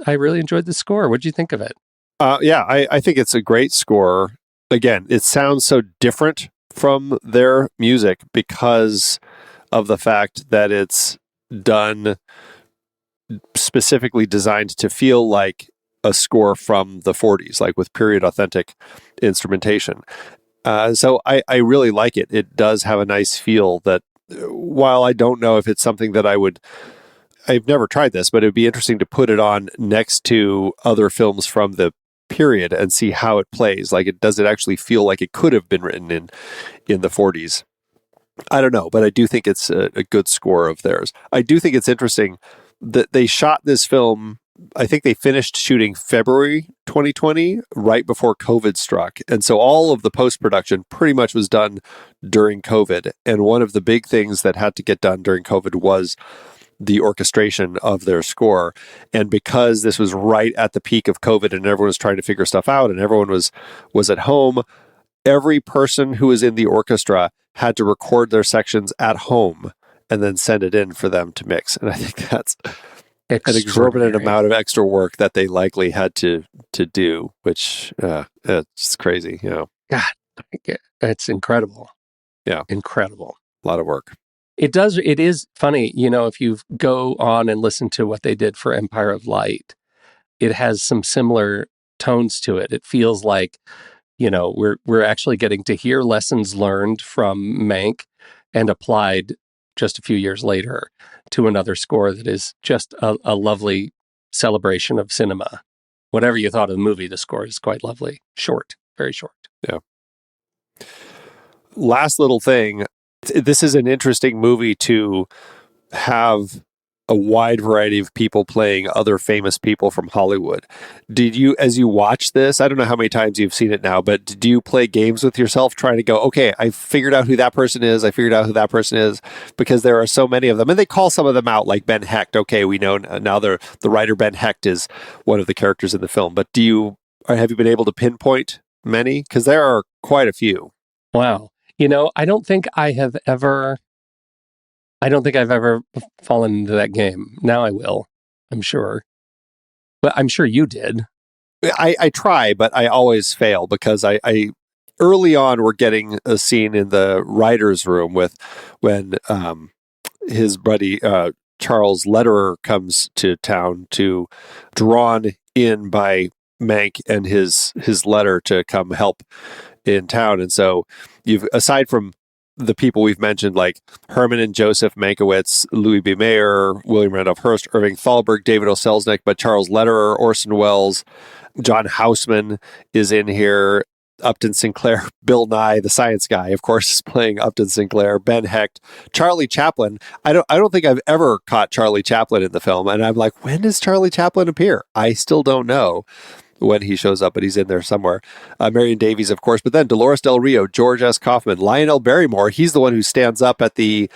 I really enjoyed the score. What did you think of it? I think it's a great score. Again, it sounds so different from their music because of the fact that it's done specifically designed to feel like a score from the 40s, like with period authentic instrumentation. So I really like it. It does have a nice feel that, while I don't know if it's something that I've never tried this, but it would be interesting to put it on next to other films from the period and see how it plays. Like, does it actually feel like it could have been written in the 40s? I don't know, but I do think it's a good score of theirs. I do think it's interesting that they shot this film. I think they finished shooting February 2020, right before COVID struck. And so all of the post-production pretty much was done during COVID. And one of the big things that had to get done during COVID was the orchestration of their score. And because this was right at the peak of COVID and everyone was trying to figure stuff out and everyone was at home, every person who was in the orchestra had to record their sections at home and then send it in for them to mix. And I think that's an exorbitant amount of extra work that they likely had to do, which it's crazy, God, it's incredible. Yeah. Incredible. A lot of work. It is funny, if you go on and listen to what they did for Empire of Light, it has some similar tones to it. It feels like, we're actually getting to hear lessons learned from Mank and applied just a few years later to another score that is just a lovely celebration of cinema. Whatever you thought of the movie, the score is quite lovely. Short, very short. Yeah. Last little thing. This is an interesting movie to have a wide variety of people playing other famous people from Hollywood. Did you, as you watch this, I don't know how many times you've seen it now, but do you play games with yourself trying to go, okay, I figured out who that person is. I figured out who that person is, because there are so many of them. And they call some of them out, like Ben Hecht. Okay, we know now the writer Ben Hecht is one of the characters in the film. But have you been able to pinpoint many? Because there are quite a few. Wow. I don't think I've ever fallen into that game. Now I will, I'm sure. But I'm sure you did. I try, but I always fail because I early on we're getting a scene in the writer's room when his buddy Charles Lederer comes to town, drawn in by Mank and his letter to come help in town. And so aside from the people we've mentioned, like Herman and Joseph Mankiewicz, Louis B. Mayer, William Randolph Hearst, Irving Thalberg, David O. Selznick, but Charles Lederer, Orson Welles, John Houseman is in here, Upton Sinclair, Bill Nye, the science guy, of course, is playing Upton Sinclair, Ben Hecht, Charlie Chaplin. I don't think I've ever caught Charlie Chaplin in the film, and I'm like, when does Charlie Chaplin appear? I still don't know when he shows up, but he's in there somewhere. Marion Davies, of course, but then Dolores Del Rio, George S. Kaufman, Lionel Barrymore. He's the one who stands up at the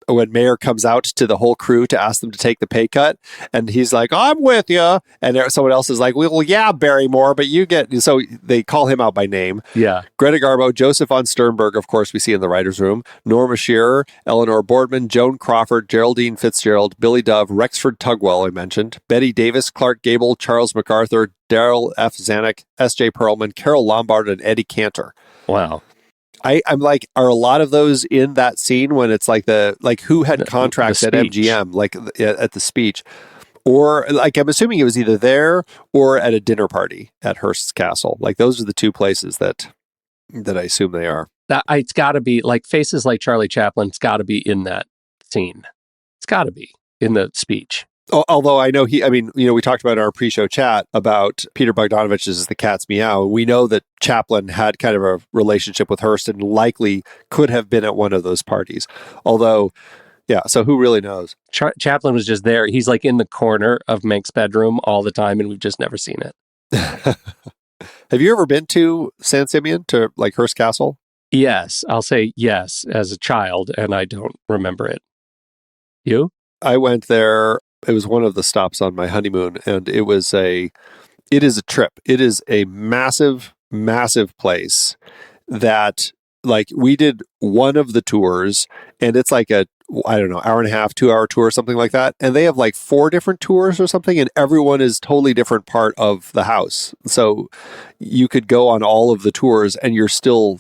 when Mayer comes out to the whole crew to ask them to take the pay cut, and he's like, "I'm with you," and someone else is like, "Well, yeah, Barrymore, but you get." So they call him out by name. Yeah. Greta Garbo, Joseph von Sternberg, of course, we see in the writers' room. Norma Shearer, Eleanor Boardman, Joan Crawford, Geraldine Fitzgerald, Billy Dove, Rexford Tugwell, I mentioned, Betty Davis, Clark Gable, Charles MacArthur, Daryl F. Zanuck, S.J. Perlman, Carol Lombard, and Eddie Cantor. Wow. I'm like, are a lot of those in that scene when it's like who had contracts at MGM, like at the speech, or like I'm assuming it was either there or at a dinner party at Hearst's Castle. Like those are the two places that I assume they are. It's got to be like faces like Charlie Chaplin. It's got to be in that scene. It's got to be in the speech. Although I know we talked about in our pre-show chat about Peter Bogdanovich's The Cat's Meow. We know that Chaplin had kind of a relationship with Hearst and likely could have been at one of those parties. Although, yeah, so who really knows? Chaplin was just there. He's like in the corner of Mank's bedroom all the time, and we've just never seen it. Have you ever been to San Simeon, to like Hearst Castle? Yes, I'll say yes as a child, and I don't remember it. You? I went there. It was one of the stops on my honeymoon, and it is a trip. It is a massive, massive place that, like, we did one of the tours, and it's like a, I don't know, hour and a half, 2-hour tour, something like that. And they have like 4 different tours or something, and everyone is totally different part of the house. So you could go on all of the tours and you're still,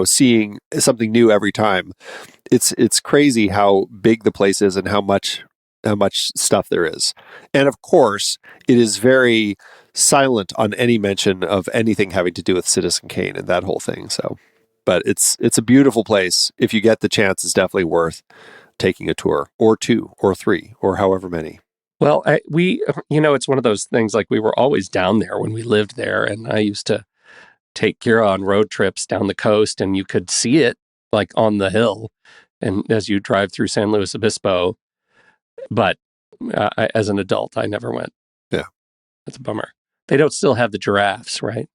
seeing something new every time. It's crazy how big the place is and how much stuff there is. And of course, it is very silent on any mention of anything having to do with Citizen Kane and that whole thing. So, but it's a beautiful place. If you get the chance, it's definitely worth taking a tour, or 2 or 3 or however many. Well, it's one of those things, like, we were always down there when we lived there, and I used to take Kira on road trips down the coast, and you could see it like on the hill, and as you drive through San Luis Obispo. But as an adult, I never went. Yeah, that's a bummer. They don't still have the giraffes, right?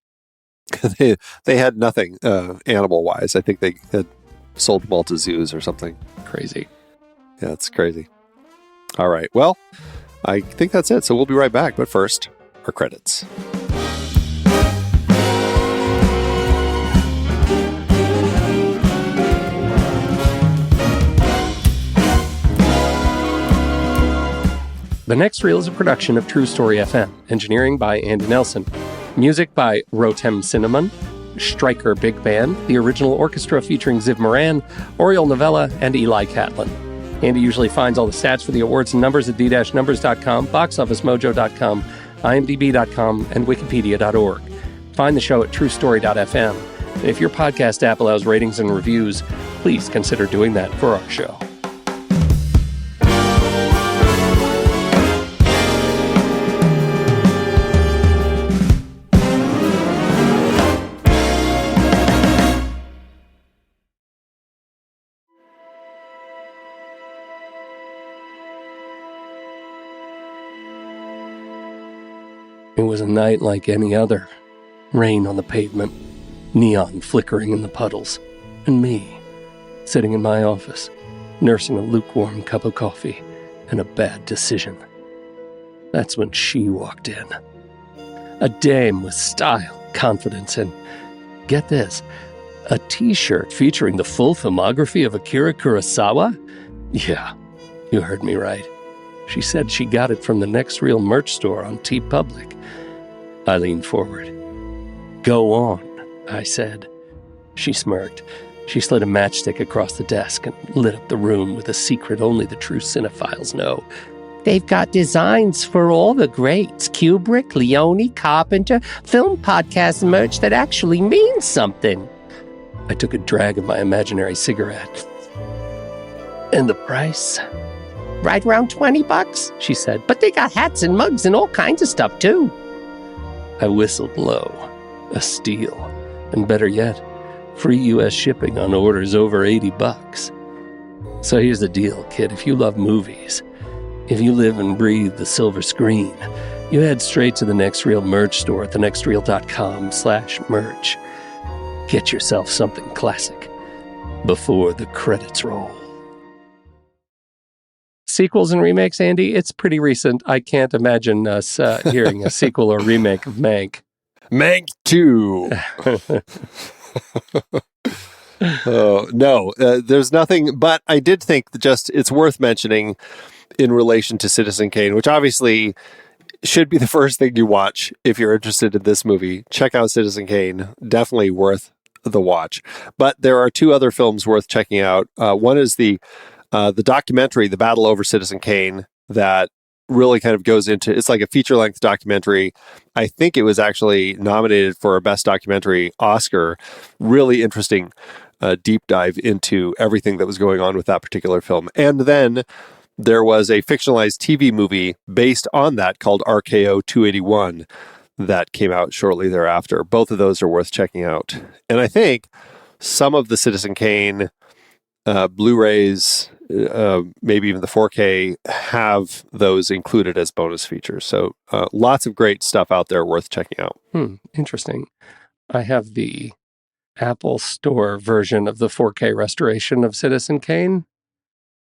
they had nothing animal wise. I think they had sold them all to zoos or something. Crazy. Yeah, it's crazy. All right. Well, I think that's it. So we'll be right back. But first, our credits. The Next Reel is a production of True Story FM. Engineering by Andy Nelson. Music by Rotem Cinnamon, Stryker Big Band, the original orchestra featuring Ziv Moran, Oriole Novella, and Eli Catlin. Andy usually finds all the stats for the awards and numbers at d-numbers.com, boxofficemojo.com, imdb.com, and wikipedia.org. Find the show at truestory.fm. And if your podcast app allows ratings and reviews, please consider doing that for our show. It was a night like any other. Rain on the pavement, neon flickering in the puddles, and me, sitting in my office, nursing a lukewarm cup of coffee and a bad decision. That's when she walked in. A dame with style, confidence, and, get this, a t-shirt featuring the full filmography of Akira Kurosawa? Yeah, you heard me right. She said she got it from the Next Reel merch store on TeePublic. I leaned forward. Go on, I said. She smirked. She slid a matchstick across the desk and lit up the room with a secret only the true cinephiles know. They've got designs for all the greats, Kubrick, Leone, Carpenter, film podcast merch that actually means something. I took a drag of my imaginary cigarette. And the price? Right around $20, she said. But they got hats and mugs and all kinds of stuff, too. I whistled low. A steal. And better yet, free U.S. shipping on orders over $80. So here's the deal, kid. If you love movies, if you live and breathe the silver screen, you head straight to the Next Reel merch store at thenextreel.com/merch. Get yourself something classic before the credits roll. Sequels and remakes, Andy, it's pretty recent. I can't imagine us hearing a sequel or remake of Mank. Mank 2. Oh, no, there's nothing, but I did think that it's worth mentioning in relation to Citizen Kane, which obviously should be the first thing you watch if you're interested in this movie. Check out Citizen Kane. Definitely worth the watch. But there are 2 other films worth checking out. One is the documentary, The Battle Over Citizen Kane, that really kind of goes into, it's like a feature-length documentary. I think it was actually nominated for a Best Documentary Oscar. Really interesting deep dive into everything that was going on with that particular film. And then there was a fictionalized TV movie based on that called RKO 281 that came out shortly thereafter. Both of those are worth checking out. And I think some of the Citizen Kane Blu-rays, maybe even the 4K, have those included as bonus features. So lots of great stuff out there worth checking out. Interesting. I have the Apple Store version of the 4K restoration of Citizen Kane.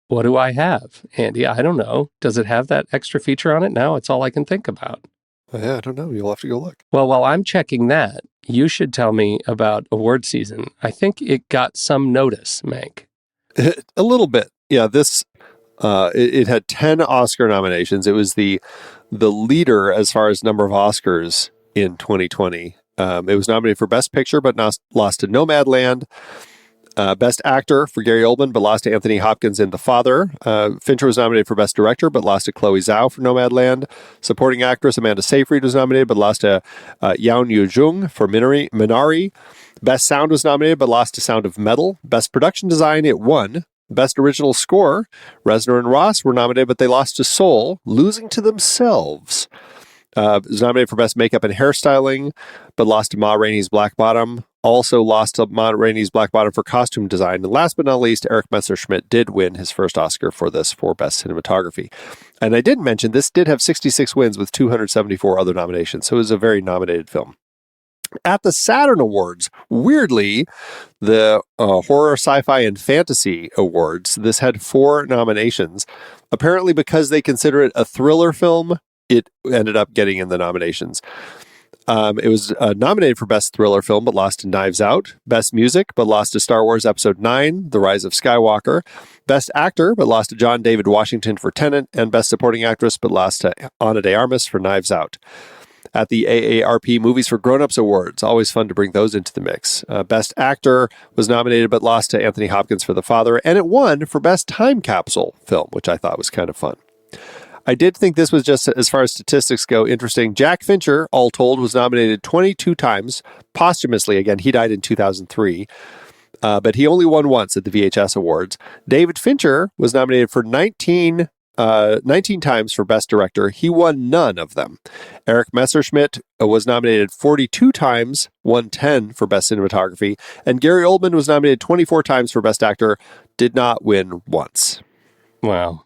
What do I have, Andy? I don't know. Does it have that extra feature on it now? It's all I can think about. Yeah, I don't know. You'll have to go look. Well, while I'm checking that, you should tell me about award season. I think it got some notice, Mank. A little bit. Yeah, this it had 10 Oscar nominations. It was the leader as far as number of Oscars in 2020. It was nominated for Best Picture, but lost to Nomadland. Best Actor for Gary Oldman, but lost to Anthony Hopkins in The Father. Fincher was nominated for Best Director, but lost to Chloe Zhao for Nomadland. Supporting Actress Amanda Seyfried was nominated, but lost to Yao Yu-jung for Minari. Best Sound was nominated, but lost to Sound of Metal. Best Production Design, it won. Best Original Score, Reznor and Ross were nominated, but they lost to Soul, losing to themselves. Was nominated for Best Makeup and Hairstyling, but lost to Ma Rainey's Black Bottom. Also lost to Ma Rainey's Black Bottom for Costume Design. And last but not least, Eric Messerschmidt did win his first Oscar for this for Best Cinematography. And I didn't mention, this did have 66 wins with 274 other nominations, so it was a very nominated film. At the Saturn Awards, weirdly, the Horror, Sci-Fi, and Fantasy Awards, this had 4 nominations. Apparently, because they consider it a thriller film, it ended up getting in the nominations. It was nominated for Best Thriller Film, but lost to Knives Out. Best Music, but lost to Star Wars Episode 9, The Rise of Skywalker. Best Actor, but lost to John David Washington for Tenet. And Best Supporting Actress, but lost to Ana de Armas for Knives Out. At the AARP Movies for Grown-Ups Awards, always fun to bring those into the mix. Best Actor was nominated, but lost to Anthony Hopkins for The Father. And it won for Best Time Capsule Film, which I thought was kind of fun. I did think this was, just as far as statistics go, interesting. Jack Fincher, all told, was nominated 22 times posthumously. Again, he died in 2003, but he only won once at the VHS Awards. David Fincher was nominated for 19 times for Best Director. He won none of them. Eric Messerschmidt was nominated 42 times, won 10 for Best Cinematography. And Gary Oldman was nominated 24 times for Best Actor, did not win once. Wow.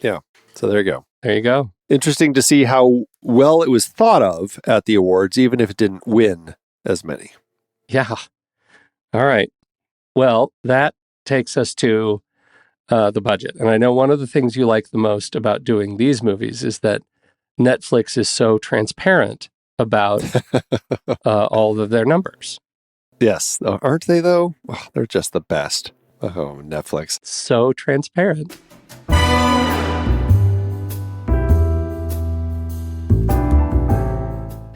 Yeah, so there you go. There you go. Interesting to see how well it was thought of at the awards, even if it didn't win as many. Yeah. All right. Well, that takes us to the budget. And I know one of the things you like the most about doing these movies is that Netflix is so transparent about all of their numbers. Yes. Aren't they, though? Oh, they're just the best. Oh, Netflix. So transparent.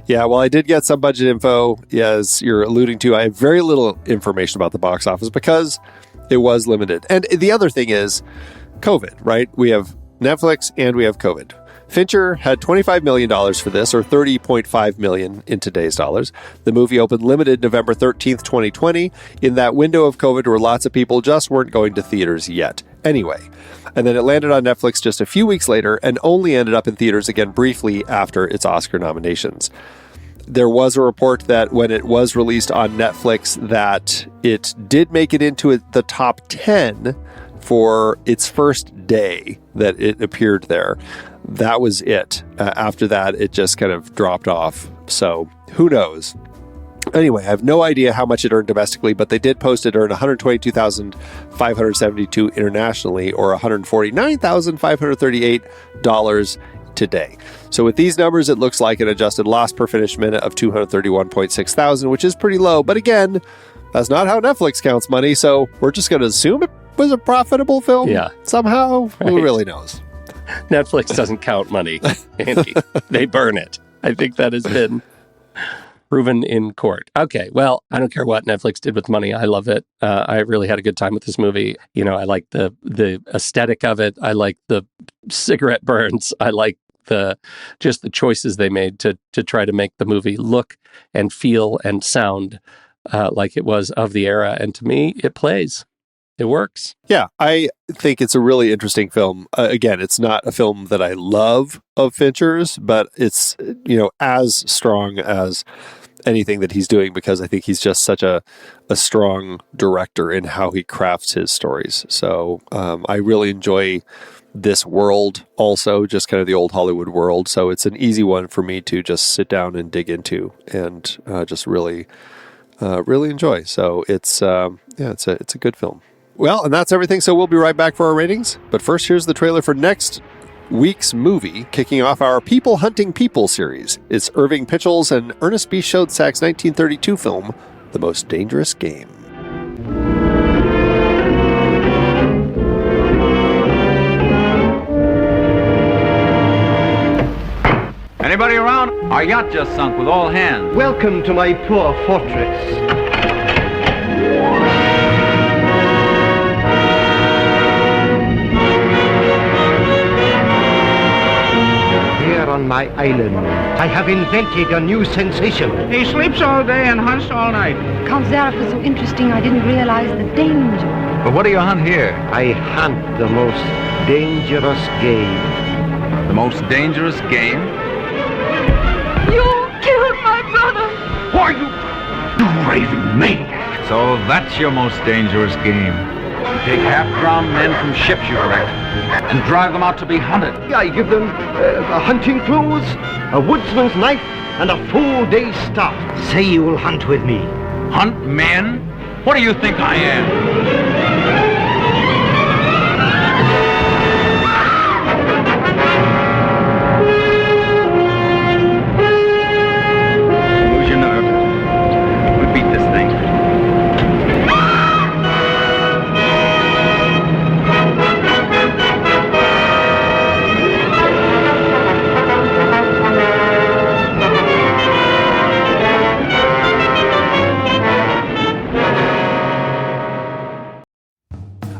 Yeah, well, I did get some budget info, as you're alluding to. I have very little information about the box office because it was limited. And the other thing is COVID, right? We have Netflix and we have COVID. Fincher had $25 million for this, or $30.5 million in today's dollars. The movie opened limited November 13th, 2020, in that window of COVID where lots of people just weren't going to theaters yet. Anyway, and then it landed on Netflix just a few weeks later and only ended up in theaters again briefly after its Oscar nominations. There was a report that when it was released on Netflix that it did make it into the top 10 for its first day that it appeared there. That was it. After that, it just kind of dropped off. So who knows? Anyway, I have no idea how much it earned domestically, but they did post it earned $122,572 internationally, or $149,538 today. So with these numbers, it looks like an adjusted loss per finished minute of $231.6 thousand, which is pretty low. But again, that's not how Netflix counts money. So we're just going to assume it was a profitable film. Yeah. Somehow. Right. Who really knows? Netflix doesn't count money, Andy. They burn it. I think that has been proven in court. Okay, well, I don't care what Netflix did with money. I love it. I really had a good time with this movie. You know, I like the aesthetic of it. I like the cigarette burns. I like the choices they made to try to make the movie look and feel and sound like it was of the era. And to me, it plays. It works. Yeah, I think it's a really interesting film. Again, it's not a film that I love of Fincher's, but it's, as strong as anything that he's doing, because I think he's just such a strong director in how he crafts his stories. So I really enjoy this world also, just kind of the old Hollywood world. So it's an easy one for me to just sit down and dig into and just really enjoy. So it's a good film. Well, and that's everything. So we'll be right back for our ratings. But first, here's the trailer for next week's movie, kicking off our People Hunting People series. It's Irving Pitchell's and Ernest B. Schoedsack's 1932 film, The Most Dangerous Game. Anybody around? Our yacht just sunk with all hands. Welcome to my poor fortress. Here on my island, I have invented a new sensation. He sleeps all day and hunts all night. Kavzarif was so interesting, I didn't realize the danger. But what do you hunt here? I hunt the most dangerous game. The most dangerous game? You killed my brother! Why, you raving maniac! So that's your most dangerous game. You take half-drowned men from ships you've wrecked and drive them out to be hunted. I give them hunting clothes, a woodsman's knife, and a full day's start. Say you will hunt with me. Hunt men? What do you think I am? Lose your nerve. We beat this thing.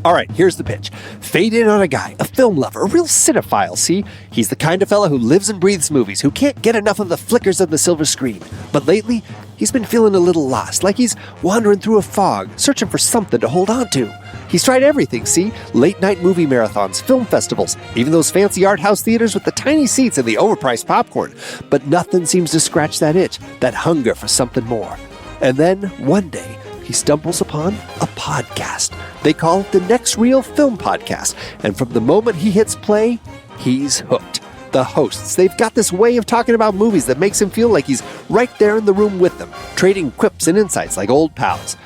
All right, here's the pitch. Fade in on a guy, a film lover, a real cinephile, see? He's the kind of fella who lives and breathes movies, who can't get enough of the flickers of the silver screen. But lately, he's been feeling a little lost, like he's wandering through a fog, searching for something to hold on to. He's tried everything, see? Late-night movie marathons, film festivals, even those fancy art house theaters with the tiny seats and the overpriced popcorn. But nothing seems to scratch that itch, that hunger for something more. And then, one day, he stumbles upon a podcast. They call it the Next Reel Film Podcast. And from the moment he hits play, he's hooked. The hosts, they've got this way of talking about movies that makes him feel like he's right there in the room with them, trading quips and insights like old pals.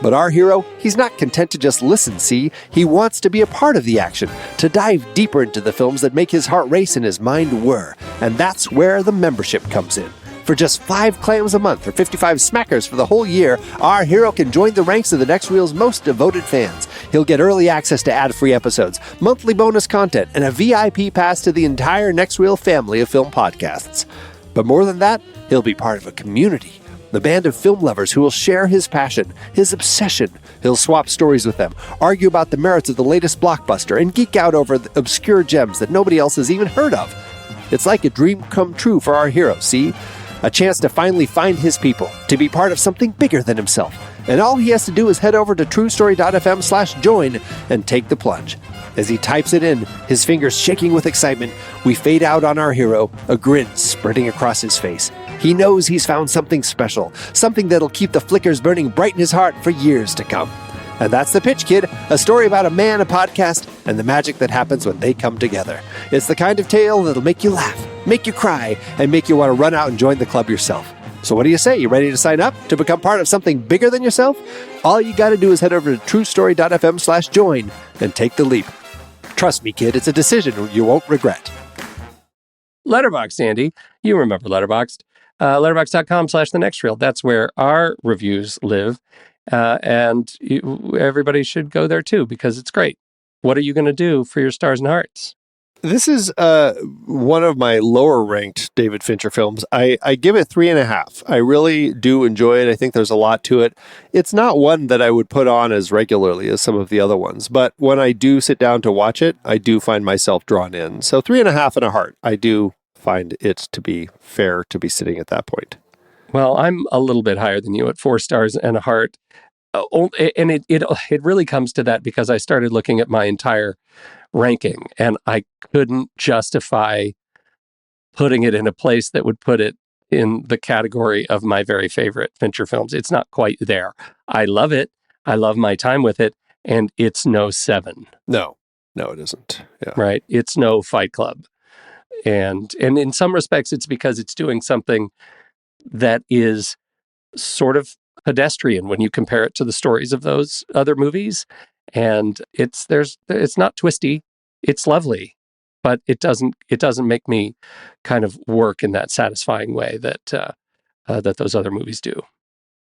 But our hero, he's not content to just listen, see? He wants to be a part of the action, to dive deeper into the films that make his heart race and his mind whir. And that's where the membership comes in. For just 5 clams a month or 55 smackers for the whole year, our hero can join the ranks of the Next Reel's most devoted fans. He'll get early access to ad-free episodes, monthly bonus content, and a VIP pass to the entire Next Reel family of film podcasts. But more than that, he'll be part of a community. The band of film lovers who will share his passion, his obsession. He'll swap stories with them, argue about the merits of the latest blockbuster, and geek out over the obscure gems that nobody else has even heard of. It's like a dream come true for our hero, see? A chance to finally find his people, to be part of something bigger than himself. And all he has to do is head over to truestory.fm/join and take the plunge. As he types it in, his fingers shaking with excitement, we fade out on our hero, a grin spreading across his face. He knows he's found something special, something that'll keep the flickers burning bright in his heart for years to come. And that's The Pitch, kid, a story about a man, a podcast, and the magic that happens when they come together. It's the kind of tale that'll make you laugh, make you cry, and make you want to run out and join the club yourself. So what do you say? You ready to sign up to become part of something bigger than yourself? All you got to do is head over to truestory.fm/join and take the leap. Trust me, kid, it's a decision you won't regret. Letterboxd, Andy. You remember Letterboxd. Letterboxd.com/thenextreel. That's where our reviews live. Everybody should go there too, because it's great. What are you going to do for your stars and hearts? This is one of my lower ranked David Fincher films. I give it 3.5. I really do enjoy it. I think there's a lot to it. It's not one that I would put on as regularly as some of the other ones, but when I do sit down to watch it, I do find myself drawn in. So 3.5 and a heart. I do find it to be fair to be sitting at that point. Well, I'm a little bit higher than you at 4 stars and a heart. And it really comes to that because I started looking at my entire ranking and I couldn't justify putting it in a place that would put it in the category of my very favorite Fincher films. It's not quite there. I love it. I love my time with it. And it's no Seven. No, it isn't. Yeah. Right. It's no Fight Club. And in some respects, it's because it's doing something that is sort of pedestrian when you compare it to the stories of those other movies. And it's not twisty. It's lovely. But it doesn't make me kind of work in that satisfying way that those other movies do.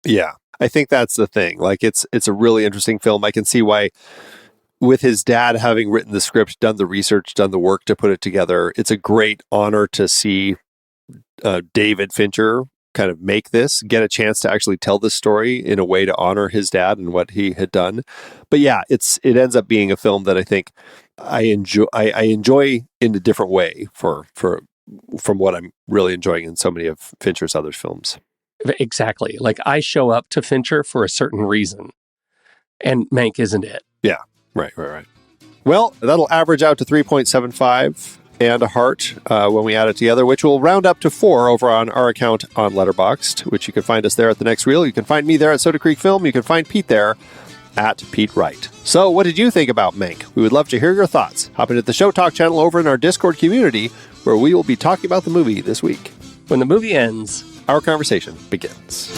Yeah, I think that's the thing. Like it's a really interesting film. I can see why, with his dad having written the script, done the research, done the work to put it together, it's a great honor to see David Fincher kind of get a chance to actually tell this story in a way to honor his dad and what he had done. But yeah, it ends up being a film that I think I enjoy in a different way from what I'm really enjoying in so many of Fincher's other films. Exactly. Like I show up to Fincher for a certain reason, and Mank isn't it. Yeah. Right. Well, that'll average out to 3.75 and a heart when we add it together, which will round up to 4 over on our account on Letterboxd, which you can find us there at The Next Reel. You can find me there at Soda Creek Film. You can find Pete there at Pete Wright. So what did you think about Mank? We would love to hear your thoughts. Hop into the Show Talk channel over in our Discord community, where we will be talking about the movie this week. When the movie ends, our conversation begins.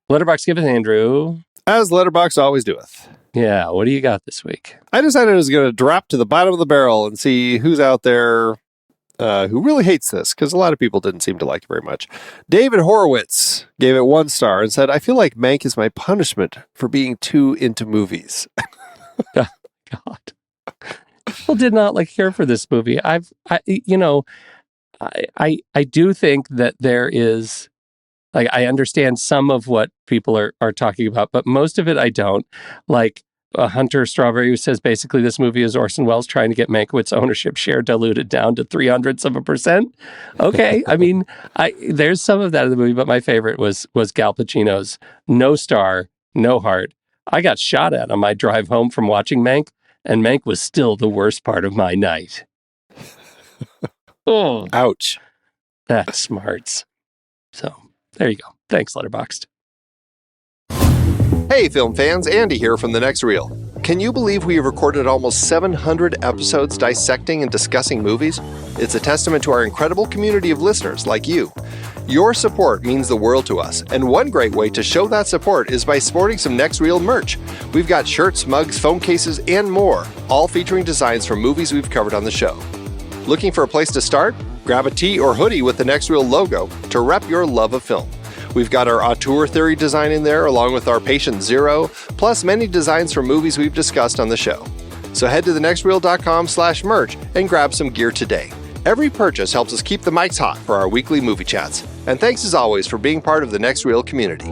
Letterboxd giveth Andrew. As Letterboxd always doeth. Yeah, what do you got this week? I decided I was going to drop to the bottom of the barrel and see who's out there who really hates this, because a lot of people didn't seem to like it very much. David Horowitz gave it 1 star and said, "I feel like Mank is my punishment for being too into movies." Oh, God. People did not care for this movie. I do think that there is, I understand some of what people are talking about, but most of it I don't. Like Hunter Strawberry, who says basically this movie is Orson Welles trying to get Mankiewicz ownership share diluted down to 0.03%. Okay, I mean, there's some of that in the movie, but my favorite was Gal Pacino's no star, no heart. I got shot at on my drive home from watching Mank, and Mank was still the worst part of my night. Oh, ouch! That smarts. So there you go. Thanks, Letterboxd. Hey, film fans, Andy here from The Next Reel. Can you believe we have recorded almost 700 episodes dissecting and discussing movies? It's a testament to our incredible community of listeners like you. Your support means the world to us, and one great way to show that support is by sporting some Next Reel merch. We've got shirts, mugs, phone cases, and more, all featuring designs from movies we've covered on the show. Looking for a place to start? Grab a tee or hoodie with the Next Reel logo to rep your love of film. We've got our auteur theory design in there, along with our Patient Zero, plus many designs from movies we've discussed on the show. So head to thenextreel.com/merch and grab some gear today. Every purchase helps us keep the mics hot for our weekly movie chats. And thanks as always for being part of the Next Reel community.